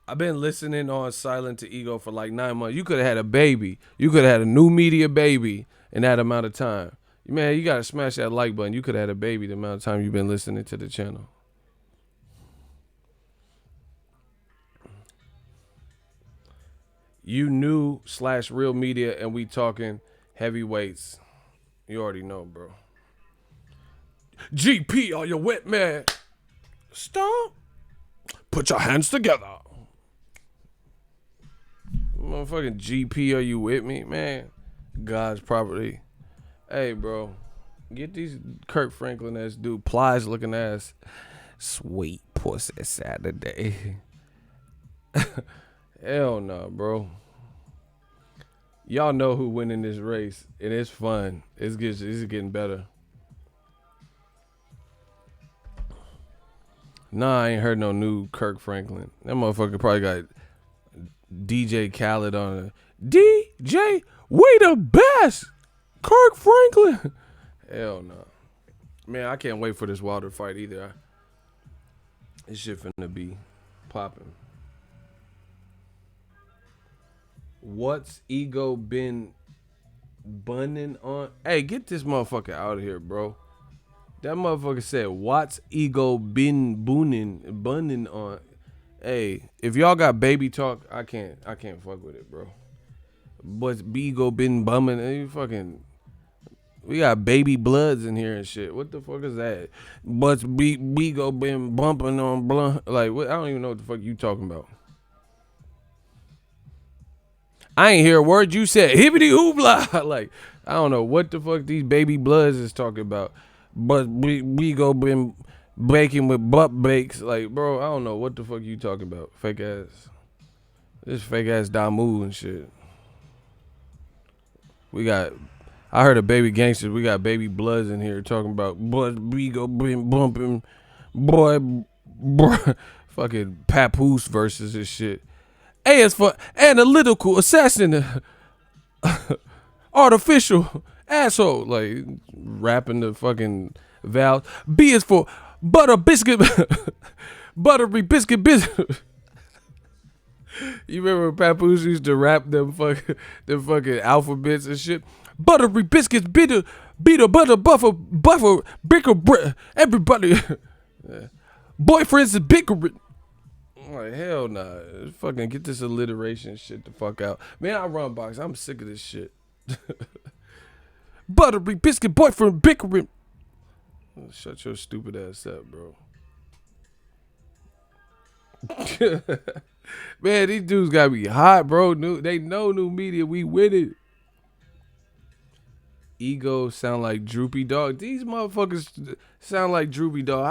I've been listening on silent to Ego for like 9 months. You could have had a baby. You could have had a new media baby in that amount of time. Man, you gotta smash that like button. You could have had a baby the amount of time you've been listening to the channel. You new / real media and we talking heavyweights. You already know, bro. GP, are you wet, man? Stop. Put your hands together. Motherfucking GP, are you with me, man? God's property. Hey, bro. Get these Kirk Franklin ass dude, Plies looking ass. Sweet pussy Saturday. Hell no, bro. Y'all know who winning this race, and it's fun. It's getting better. Nah, I ain't heard no new Kirk Franklin. That motherfucker probably got DJ Khaled on it. DJ, we the best. Kirk Franklin. Hell no. Man, I can't wait for this Wilder fight either. This shit finna be popping. What's Ego been bunning on? Hey, get this motherfucker out of here, bro. That motherfucker said, what's Ego been bunning on? Hey, if y'all got baby talk, I can't fuck with it, bro. What's Ego been bumming? Hey, fucking, we got baby bloods in here and shit. What the fuck is that? What's Ego been bumping on blunt? Like, what? I don't even know what the fuck you talking about. I ain't hear a word you said. Hibbity hoopla. Like, I don't know what the fuck these baby bloods is talking about. But we go been baking with butt bakes. Like, bro, I don't know what the fuck you talking about. Fake ass. This fake ass Damu and shit. I heard of baby gangsters. We got baby bloods in here talking about, but we go been bumping, boy, fucking Papoose versus this shit. A is for analytical assassin, artificial asshole, like rapping the fucking vowels. B is for butter biscuit, buttery biscuit business. You remember Papoose used to rap them fucking alphabets and shit. Buttery biscuits, bitter, butter, buffer, bicker, everybody. Boyfriends is bickering. I'm like, hell nah. Fucking get this alliteration shit the fuck out. Man, I run box. I'm sick of this shit. Buttery biscuit, boyfriend bickering. Shut your stupid ass up, bro. Man, these dudes gotta be hot, bro. They know new media. We with it. Ego sound like Droopy Dog. These motherfuckers sound like Droopy Dog.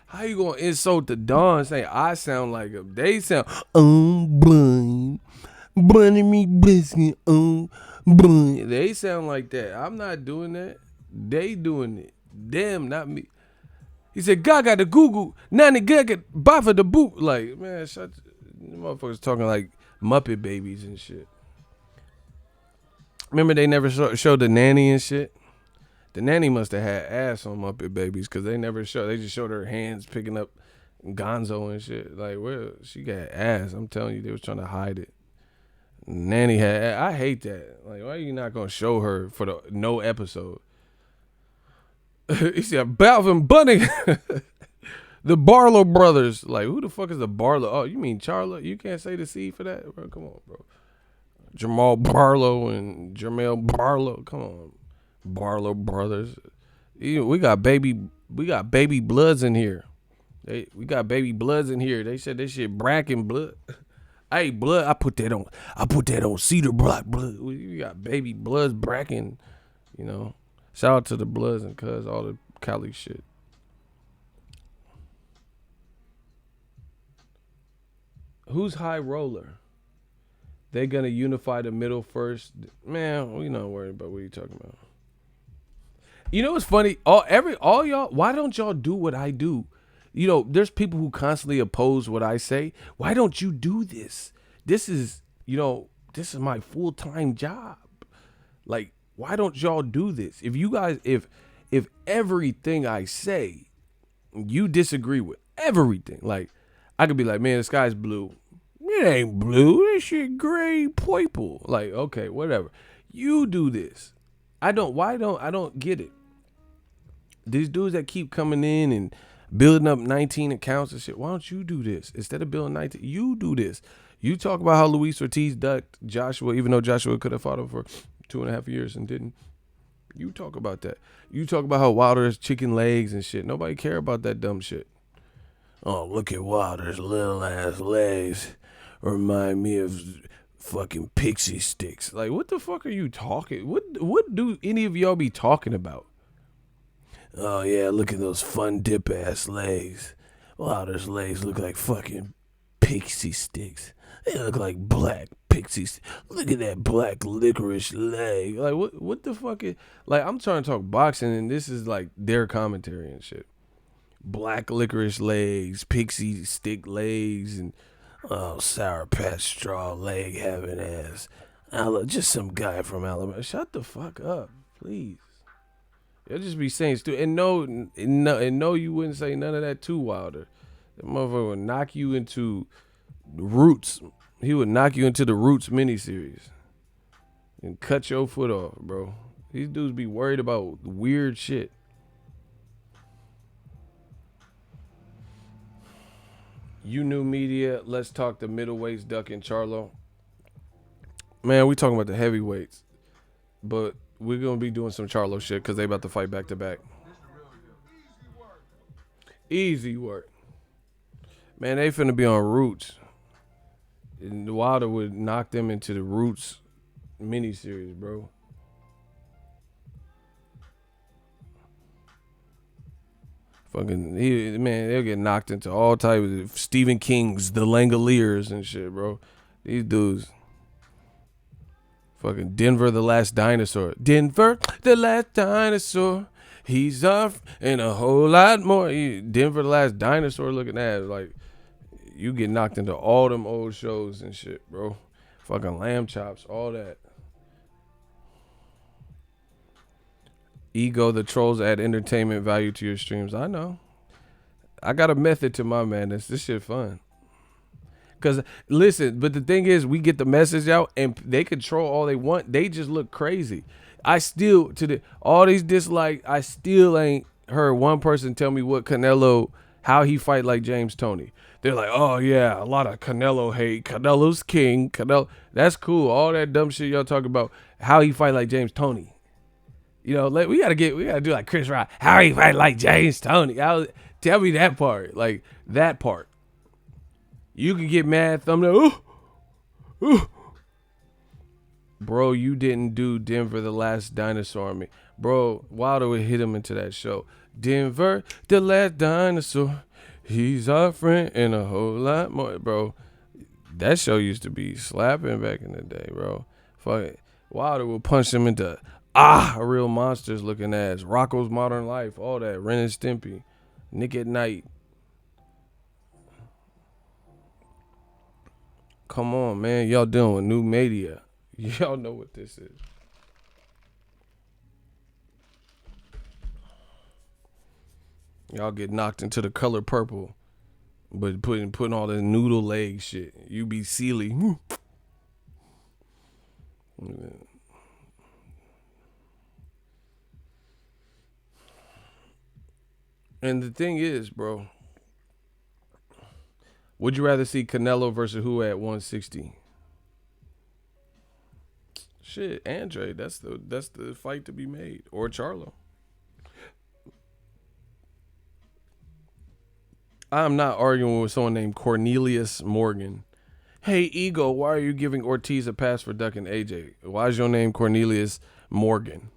How you gonna insult the Don and say I sound like him? They sound blind, bunny me biscuit, They sound like that. I'm not doing that. They doing it. Them, not me. He said, Gaga the Google, Nanny Gaga, Bafa the boot. Like, man, shut. Motherfuckers talking like Muppet babies and shit. Remember they never showed the nanny and shit? The nanny must have had ass on Muppet Babies because they never showed. They just showed her hands picking up Gonzo and shit. Like, where she got ass? I'm telling you, they was trying to hide it. Nanny had ass. I hate that. Like, why are you not gonna show her for the no episode? He said Balvin Bunny, the Barlow brothers. Like, who the fuck is the Barlow? Oh, you mean Charlo? You can't say the C for that, bro. Come on, bro. Jamal Barlow and Jermel Barlow. Come on. Barlow brothers. We got baby bloods in here. We got baby bloods in here. They said this shit Bracken blood. Hey, blood, I put that on Cedar Block blood. We got baby bloods Bracken, you know. Shout out to the bloods and cuz all the Cali shit. Who's high roller? They gonna unify the middle first. Man, we not worried about what you talking about. You know what's funny? All y'all, why don't y'all do what I do? You know, there's people who constantly oppose what I say. Why don't you do this? This is my full-time job. Like, why don't y'all do this? If you guys, if everything I say, you disagree with everything. Like, I could be like, man, the sky's blue. It ain't blue. This shit gray purple. Like, okay, whatever. You do this. I don't get it. These dudes that keep coming in and building up 19 accounts and shit, why don't you do this? Instead of building 19, you do this. You talk about how Luis Ortiz ducked Joshua, even though Joshua could have fought him for 2.5 years and didn't. You talk about that. You talk about how Wilder has chicken legs and shit. Nobody care about that dumb shit. Oh, look at Wilder's little ass legs. Remind me of fucking pixie sticks. Like, what the fuck are you talking? What do any of y'all be talking about? Oh yeah, look at those fun dip ass legs. Wilder's legs look like fucking pixie sticks. They look like black pixie sticks. Look at that black licorice leg. Like, what the fuck is, like, I'm trying to talk boxing and this is like their commentary and shit. Black licorice legs, pixie stick legs, and Sour Patch Straw leg having ass. Just some guy from Alabama. Shut the fuck up, please. You'll just be saying stupid. And no, you wouldn't say none of that to Wilder. That motherfucker would knock you into Roots. He would knock you into the Roots miniseries and cut your foot off, bro. These dudes be worried about weird shit. You New Media, let's talk the middleweights, Duck and Charlo. Man, we talking about the heavyweights, but we're going to be doing some Charlo shit because they about to fight back to back. Easy work. Man, they finna be on Roots. And Wilder would knock them into the Roots miniseries, bro. Fucking, they'll get knocked into all types of Stephen King's The Langoliers and shit, bro. These dudes. Fucking Denver the Last Dinosaur. Denver the Last Dinosaur. He's off and a whole lot more. Denver the Last Dinosaur looking at it. Like, you get knocked into all them old shows and shit, bro. Fucking Lamb Chops, all that. Ego, the trolls add entertainment value to your streams. I know. I got a method to my madness. This shit fun. Because, listen, but the thing is, we get the message out, and they control all they want. They just look crazy. I still, all these dislikes, I still ain't heard one person tell me what Canelo, how he fight like James Toney. They're like, oh, yeah, a lot of Canelo hate. Canelo's king. Canelo, that's cool. All that dumb shit y'all talk about, how he fight like James Toney. You know, we gotta do like Chris Rock. How he fight like James Toney. Tell me that part. Like, that part. You can get mad, thumbnail. Ooh. Bro, you didn't do Denver the Last Dinosaur on me. Bro, Wilder would hit him into that show. Denver the Last Dinosaur. He's our friend and a whole lot more. Bro, that show used to be slapping back in the day, bro. Fuck it. Wilder will punch him into a real monsters looking ass. Rocco's Modern Life, all that. Ren and Stimpy, Nick at Night. Come on, man. Y'all dealing with new media. Y'all know what this is. Y'all get knocked into the color purple, but putting all this noodle leg shit. You be Sealy. And the thing is, bro, would you rather see Canelo versus who at 160? Shit, Andre, that's the fight to be made. Or Charlo. I'm not arguing with someone named Cornelius Morgan. Hey, Ego, why are you giving Ortiz a pass for ducking AJ? Why is your name Cornelius Morgan?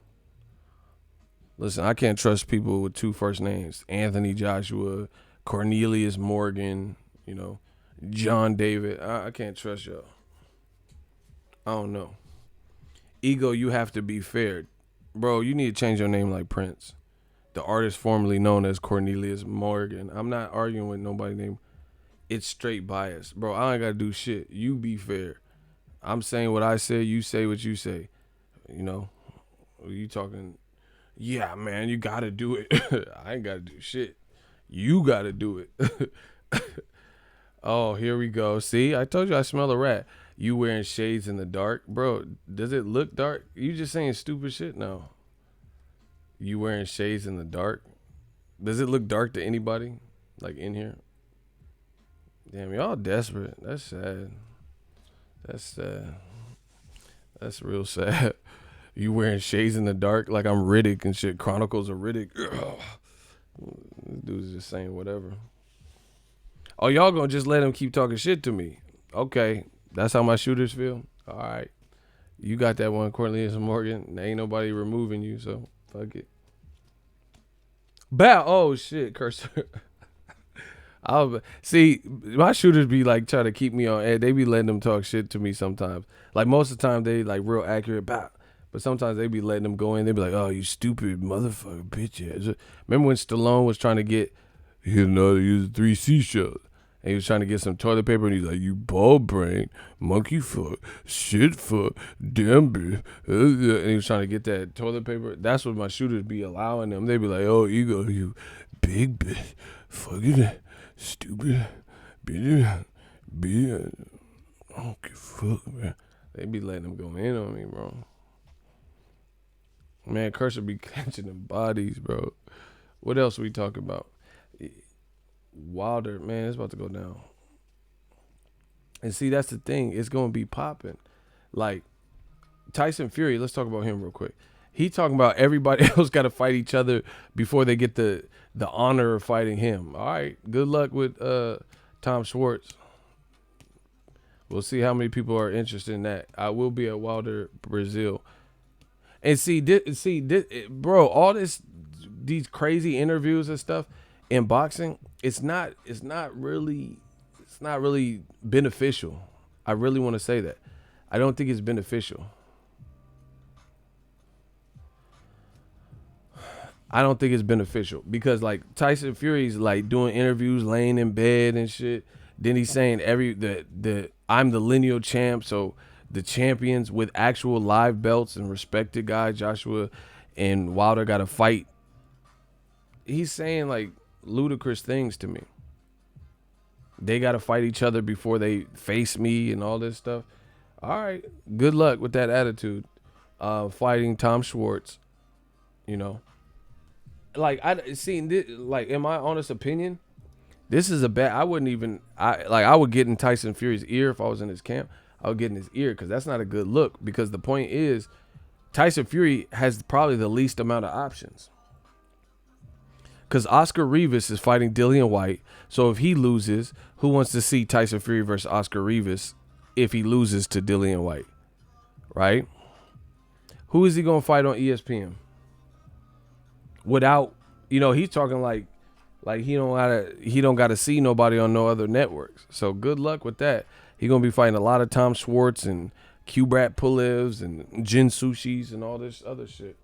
Listen, I can't trust people with two first names. Anthony Joshua, Cornelius Morgan, John David. I can't trust y'all. I don't know. Ego, you have to be fair. Bro, you need to change your name like Prince. The artist formerly known as Cornelius Morgan. I'm not arguing with nobody named. It's straight bias. Bro, I ain't got to do shit. You be fair. I'm saying what I say. You say what you say. You talking, yeah, man, you got to do it. I ain't got to do shit. You got to do it. Oh, here we go. See, I told you I smell a rat. You wearing shades in the dark. Bro, does it look dark? You just saying stupid shit now. You wearing shades in the dark? Does it look dark to anybody? Like in here? Damn, y'all desperate. That's sad. That's sad. That's real sad. You wearing shades in the dark like I'm Riddick and shit. Chronicles of Riddick. Ugh. This dude's just saying whatever. Oh, y'all gonna just let him keep talking shit to me? Okay, that's how my shooters feel? All right. You got that one, Cornelius Morgan. Ain't nobody removing you, so fuck it. Bow. Oh, shit, cursor. See, my shooters be like trying to keep me on edge. They be letting them talk shit to me sometimes. Like most of the time, they like real accurate. Bow. But sometimes they be letting them go in. They be like, oh, you stupid motherfucker, bitch ass. Remember when Stallone was trying to get, he didn't know how to use 3 seashells. And he was trying to get some toilet paper, and he's like, you ball brain, monkey foot, shit foot, damn bitch. And he was trying to get that toilet paper. That's what my shooters be allowing them. They be like, oh, Ego, you big bitch, fucking stupid bitch. I don't give a fuck, man. They be letting them go in on me, bro. Man, Cursor be catching them bodies, bro. What else we talking about? Wilder, man, it's about to go down. And see, that's the thing. It's going to be popping. Like, Tyson Fury, let's talk about him real quick. He talking about everybody else got to fight each other before they get the honor of fighting him. All right, good luck with Tom Schwartz. We'll see how many people are interested in that. I will be at Wilder, Brazil. And bro, all these crazy interviews and stuff in boxing, it's not really beneficial. I really want to say that. I don't think it's beneficial. I don't think it's beneficial because like Tyson Fury's like doing interviews, laying in bed and shit. Then he's saying I'm the lineal champ, so the champions with actual live belts and respected guys, Joshua and Wilder, got to fight. He's saying like ludicrous things to me. They got to fight each other before they face me and all this stuff. All right, good luck with that attitude. Fighting Tom Schwartz, Like in my honest opinion, this is a bad. I would get in Tyson Fury's ear if I was in his camp. I would get in his ear because that's not a good look. Because the point is, Tyson Fury has probably the least amount of options. Because Oscar Rivas is fighting Dillian White. So if he loses, who wants to see Tyson Fury versus Oscar Rivas if he loses to Dillian White? Right? Who is he going to fight on ESPN? Without, he's talking like he don't gotta see nobody on no other networks. So good luck with that. He gonna be fighting a lot of Tom Schwartz and Q-Brat Pulevs and Jin Sushis and all this other shit.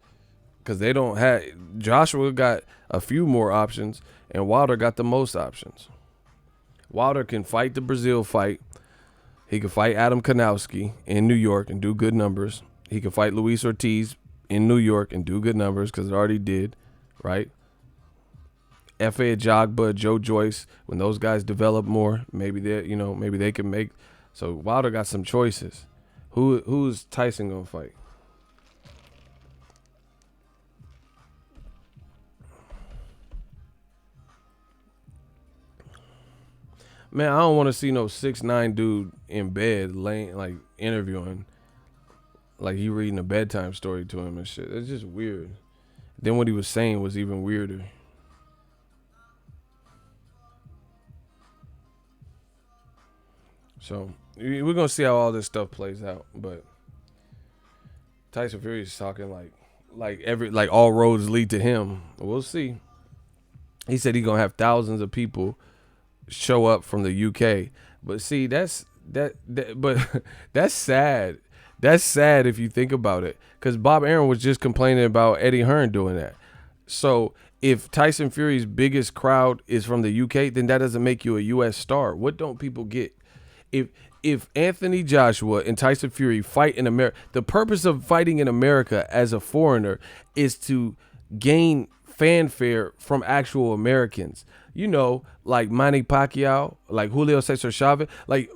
Because they don't have, Joshua got a few more options and Wilder got the most options. Wilder can fight the Brazil fight. He can fight Adam Kanowski in New York and do good numbers. He can fight Luis Ortiz in New York and do good numbers because it already did, right? F.A. Ajagba, Joe Joyce, when those guys develop more, maybe they can make. So Wilder got some choices. Who's Tyson gonna fight? Man, I don't want to see no 6'9" dude in bed laying like interviewing, like he reading a bedtime story to him and shit. It's just weird. Then what he was saying was even weirder. So we're gonna see how all this stuff plays out. But Tyson Fury is talking like all roads lead to him. We'll see. He said he's gonna have thousands of people show up from the UK. But see, but that's sad. That's sad if you think about it. Because Bob Arum was just complaining about Eddie Hearn doing that. So if Tyson Fury's biggest crowd is from the UK, then that doesn't make you a US star. What don't people get? If Anthony Joshua and Tyson Fury fight in America, the purpose of fighting in America as a foreigner is to gain fanfare from actual Americans. You know, like Manny Pacquiao, like Julio Cesar Chavez, like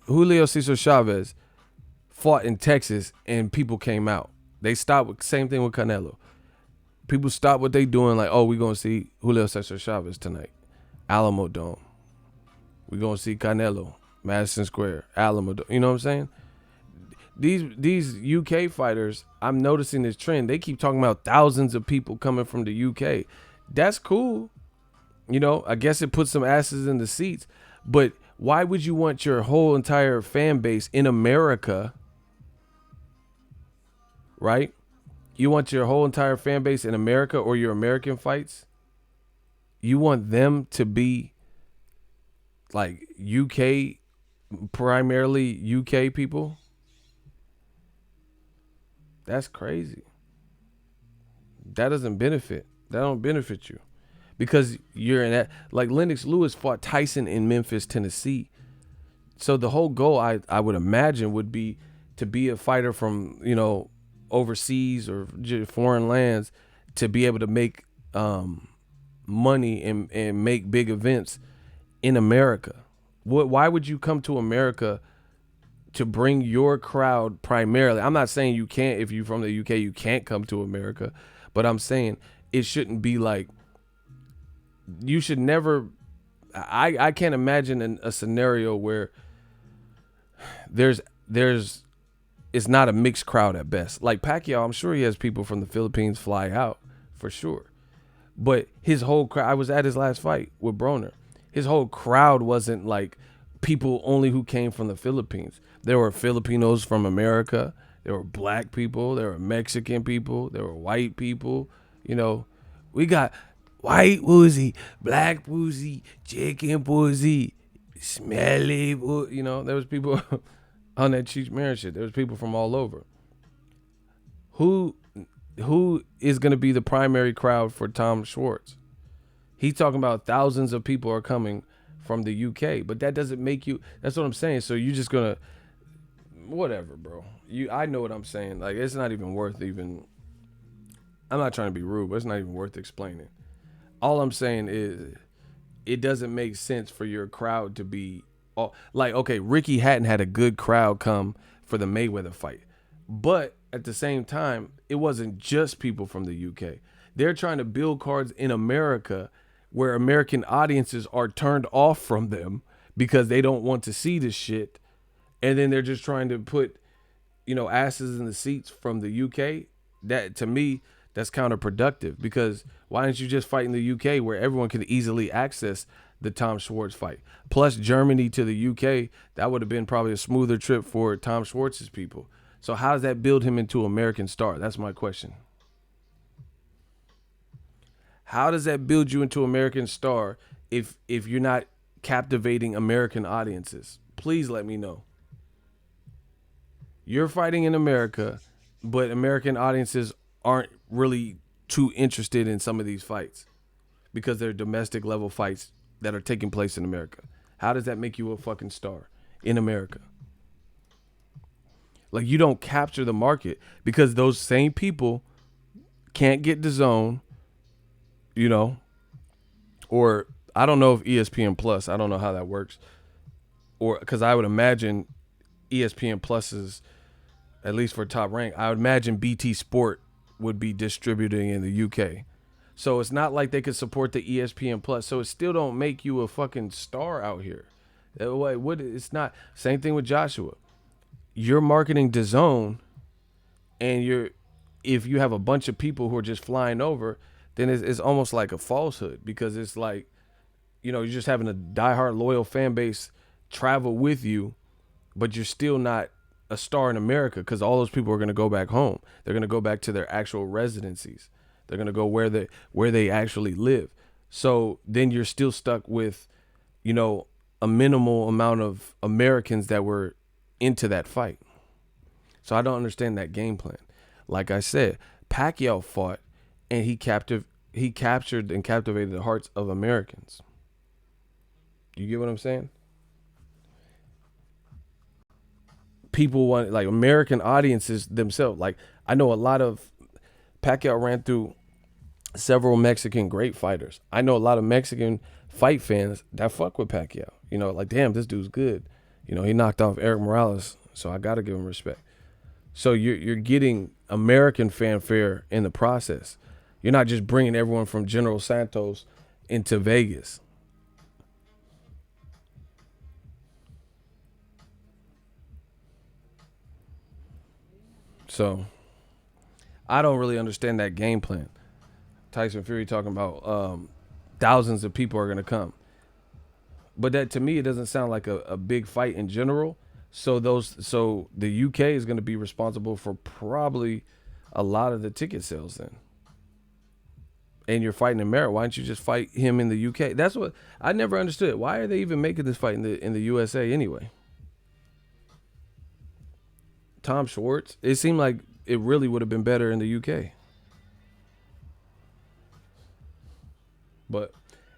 Julio Cesar Chavez fought in Texas and people came out. They stopped. Same thing with Canelo. People stopped what they doing. Like, oh, we're gonna see Julio Cesar Chavez tonight, Alamo Dome. We're going to see Canelo, Madison Square, Alamo. You know what I'm saying? These UK fighters, I'm noticing this trend. They keep talking about thousands of people coming from the UK. That's cool. You know, I guess it puts some asses in the seats. But why would you want your whole entire fan base in America, right? You want your whole entire fan base in America or your American fights? You want them to be like UK, primarily UK people? That's crazy. That doesn't benefit. That don't benefit you. Because you're in that, like Lennox Lewis fought Tyson in Memphis, Tennessee. So the whole goal, I would imagine, would be to be a fighter from, you know, overseas or foreign lands to be able to make money and make big events in America. Why would you come to America to bring your crowd primarily? I'm not saying you can't, if you're from the UK, you can't come to America, but I'm saying it shouldn't be like, you should never, I can't imagine a scenario where it's not a mixed crowd at best. Like Pacquiao, I'm sure he has people from the Philippines fly out for sure. But his whole crowd, I was at his last fight with Broner. His whole crowd wasn't like people only who came from the Philippines. There were Filipinos from America. There were black people. There were Mexican people. There were white people. You know, we got white pussy, black pussy, chicken pussy, smelly, you know, there was people on that Cheech Marin shit. There was people from all over. Who is going to be the primary crowd for Tom Schwartz? He's talking about thousands of people are coming from the UK, but that doesn't make you, that's what I'm saying. So you're just going to, whatever, bro. I know what I'm saying. Like, it's not even worth even, I'm not trying to be rude, but it's not even worth explaining. All I'm saying is it doesn't make sense for your crowd to be like, okay, Ricky Hatton had a good crowd come for the Mayweather fight. But at the same time, it wasn't just people from the UK. They're trying to build cards in America where American audiences are turned off from them because they don't want to see this shit. And then they're just trying to put, you know, asses in the seats from the UK. That, to me, that's counterproductive, because why don't you just fight in the UK where everyone can easily access the Tom Schwartz fight? Plus Germany to the UK, that would have been probably a smoother trip for Tom Schwartz's people. So how does that build him into an American star? That's my question. How does that build you into American star if you're not captivating American audiences? Please let me know. You're fighting in America, but American audiences aren't really too interested in some of these fights because they're domestic level fights that are taking place in America. How does that make you a fucking star in America? Like, you don't capture the market because those same people can't get DAZN, you know, or I don't know if ESPN Plus, I don't know how that works, or because I would imagine ESPN Plus's, at least for Top Rank, I would imagine BT Sport would be distributing in the UK. So it's not like they could support the ESPN Plus. So it still don't make you a fucking star out here. It's not. Same thing with Joshua. You're marketing DAZN, and if you have a bunch of people who are just flying over, then it's almost like a falsehood, because it's like, you know, you're just having a diehard loyal fan base travel with you, but you're still not a star in America, because all those people are going to go back home. They're going to go back to their actual residencies. They're going to go where they actually live. So then you're still stuck with, you know, a minimal amount of Americans that were into that fight. So I don't understand that game plan. Like I said, Pacquiao fought and he captured and captivated the hearts of Americans. You get what I'm saying? People want, like, American audiences themselves. Like, I know a lot of, Pacquiao ran through several Mexican great fighters. I know a lot of Mexican fight fans that fuck with Pacquiao. You know, like, damn, this dude's good. You know, he knocked off Eric Morales, so I got to give him respect. So you're getting American fanfare in the process. You're not just bringing everyone from General Santos into Vegas. So I don't really understand that game plan. Tyson Fury talking about thousands of people are going to come. But that, to me, it doesn't sound like a big fight in general. So the UK is going to be responsible for probably a lot of the ticket sales then. And you're fighting in America. Why don't you just fight him in the UK? That's what I never understood. Why are they even making this fight in the USA anyway? Tom Schwartz. It seemed like it really would have been better in the UK. But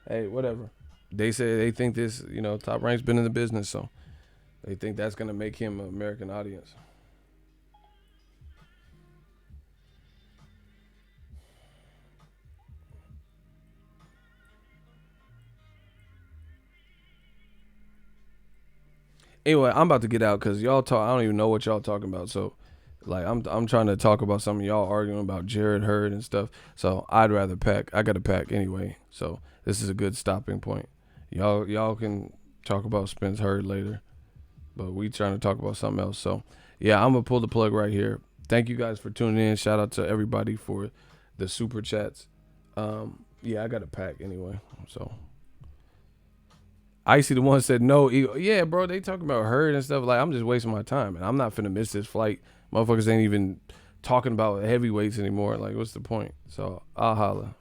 hey, whatever. They say they think this, you know, Top Rank's been in the business, so they think that's going to make him an American audience. Anyway, I'm about to get out because y'all talk. I don't even know what y'all talking about. So, like, I'm trying to talk about some of y'all arguing about Jared Hearn and stuff. So I'd rather pack. I got to pack anyway. So this is a good stopping point. Y'all can talk about Spence Heard later, but we trying to talk about something else. So yeah, I'm gonna pull the plug right here. Thank you guys for tuning in. Shout out to everybody for the super chats. Yeah, I got to pack anyway. So. Icy the one said no. Yeah, bro, they talking about Heard and stuff. Like, I'm just wasting my time, and I'm not finna miss this flight. Motherfuckers ain't even talking about heavyweights anymore. Like, what's the point? So I'll holla.